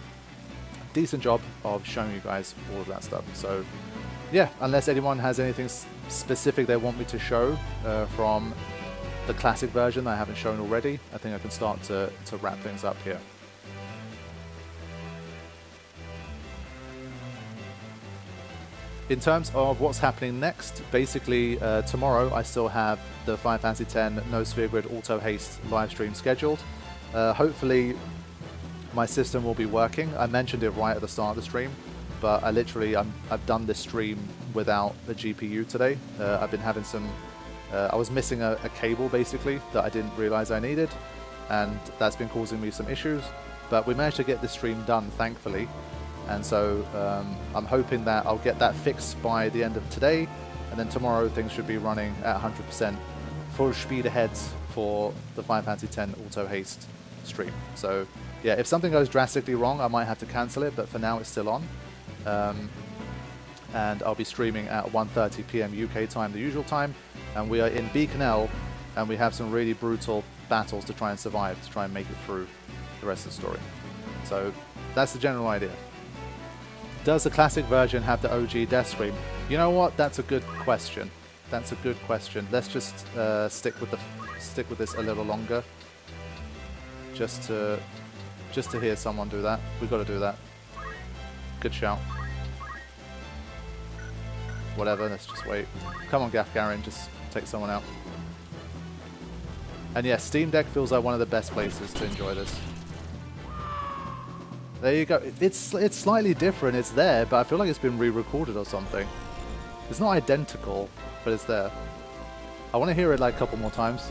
Speaker 1: decent job of showing you guys all of that stuff. So yeah, unless anyone has anything specific they want me to show from the classic version that I haven't shown already, I think I can start to wrap things up here. In terms of what's happening next, basically tomorrow I still have the Final Fantasy X No Sphere Grid Auto Haste live stream scheduled. Hopefully my system will be working. I mentioned it right at the start of the stream. but I literally, I've done this stream without a GPU today. I've been having some, I was missing a cable basically that I didn't realize I needed, and that's been causing me some issues, but we managed to get this stream done, thankfully, and so I'm hoping that I'll get that fixed by the end of today, and then tomorrow things should be running at 100%, full speed ahead for the Final Fantasy X Auto Haste stream. So yeah, if something goes drastically wrong, I might have to cancel it, but for now it's still on. And I'll be streaming at 1:30 PM UK time, the usual time, and we are in Beacon, and we have some really brutal battles to try and survive, to try and make it through the rest of the story. So that's the general idea. Does the classic version have the OG death scream? You know what? That's a good question. That's a good question. Let's just stick with this a little longer, just to hear someone do that. We've got to do that. Good shout. Whatever, let's just wait. Come on, Gafgarin, just take someone out. And yeah, Steam Deck feels like one of the best places to enjoy this. There you go. It's slightly different. It's there, but I feel like it's been re-recorded or something. It's not identical, but it's there. I want to hear it like a couple more times.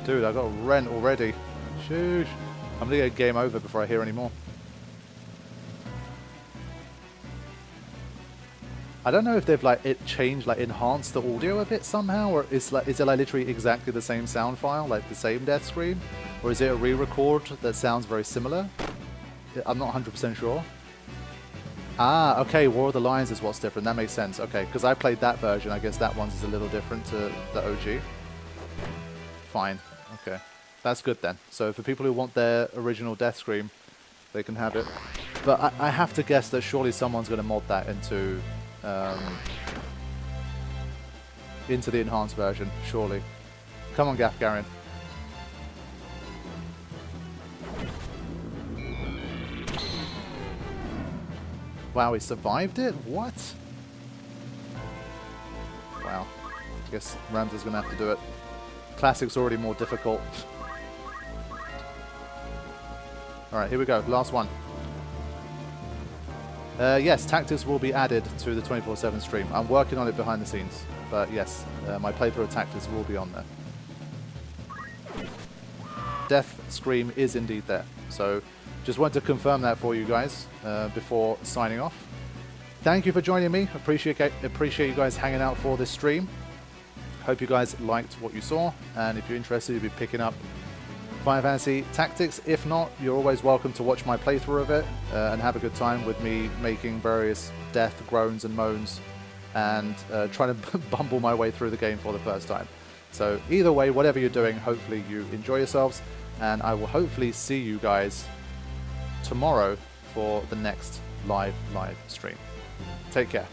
Speaker 1: Dude, I got rent already. Shoosh. I'm gonna get game over before I hear any more. I don't know if they've like enhanced the audio of it somehow, or is it like literally exactly the same sound file, like the same death scream, or is it a re-record that sounds very similar? I'm not 100% sure. Ah, okay, War of the Lions is what's different. That makes sense. Okay, because I played that version. I guess that one's is a little different to the OG. Fine. Okay. That's good then. So for people who want their original death scream, they can have it. But I have to guess that surely someone's going to mod that into the enhanced version. Surely. Come on, Gafgarin. Wow, he survived it? What? Wow. I guess Ramsey's going to have to do it. Classic's already more difficult. Alright, here we go. Last one. Yes, tactics will be added to the 24/7 stream. I'm working on it behind the scenes. But yes, my playthrough of tactics will be on there. Death Scream is indeed there. So just wanted to confirm that for you guys before signing off. Thank you for joining me. Appreciate you guys hanging out for this stream. Hope you guys liked what you saw. And if you're interested, you'll be picking up Final Fantasy Tactics. If not, you're always welcome to watch my playthrough of it and have a good time with me making various death groans and moans and trying to bumble my way through the game for the first time. So either way, whatever you're doing, hopefully you enjoy yourselves, and I will hopefully see you guys tomorrow for the next live stream. Take care.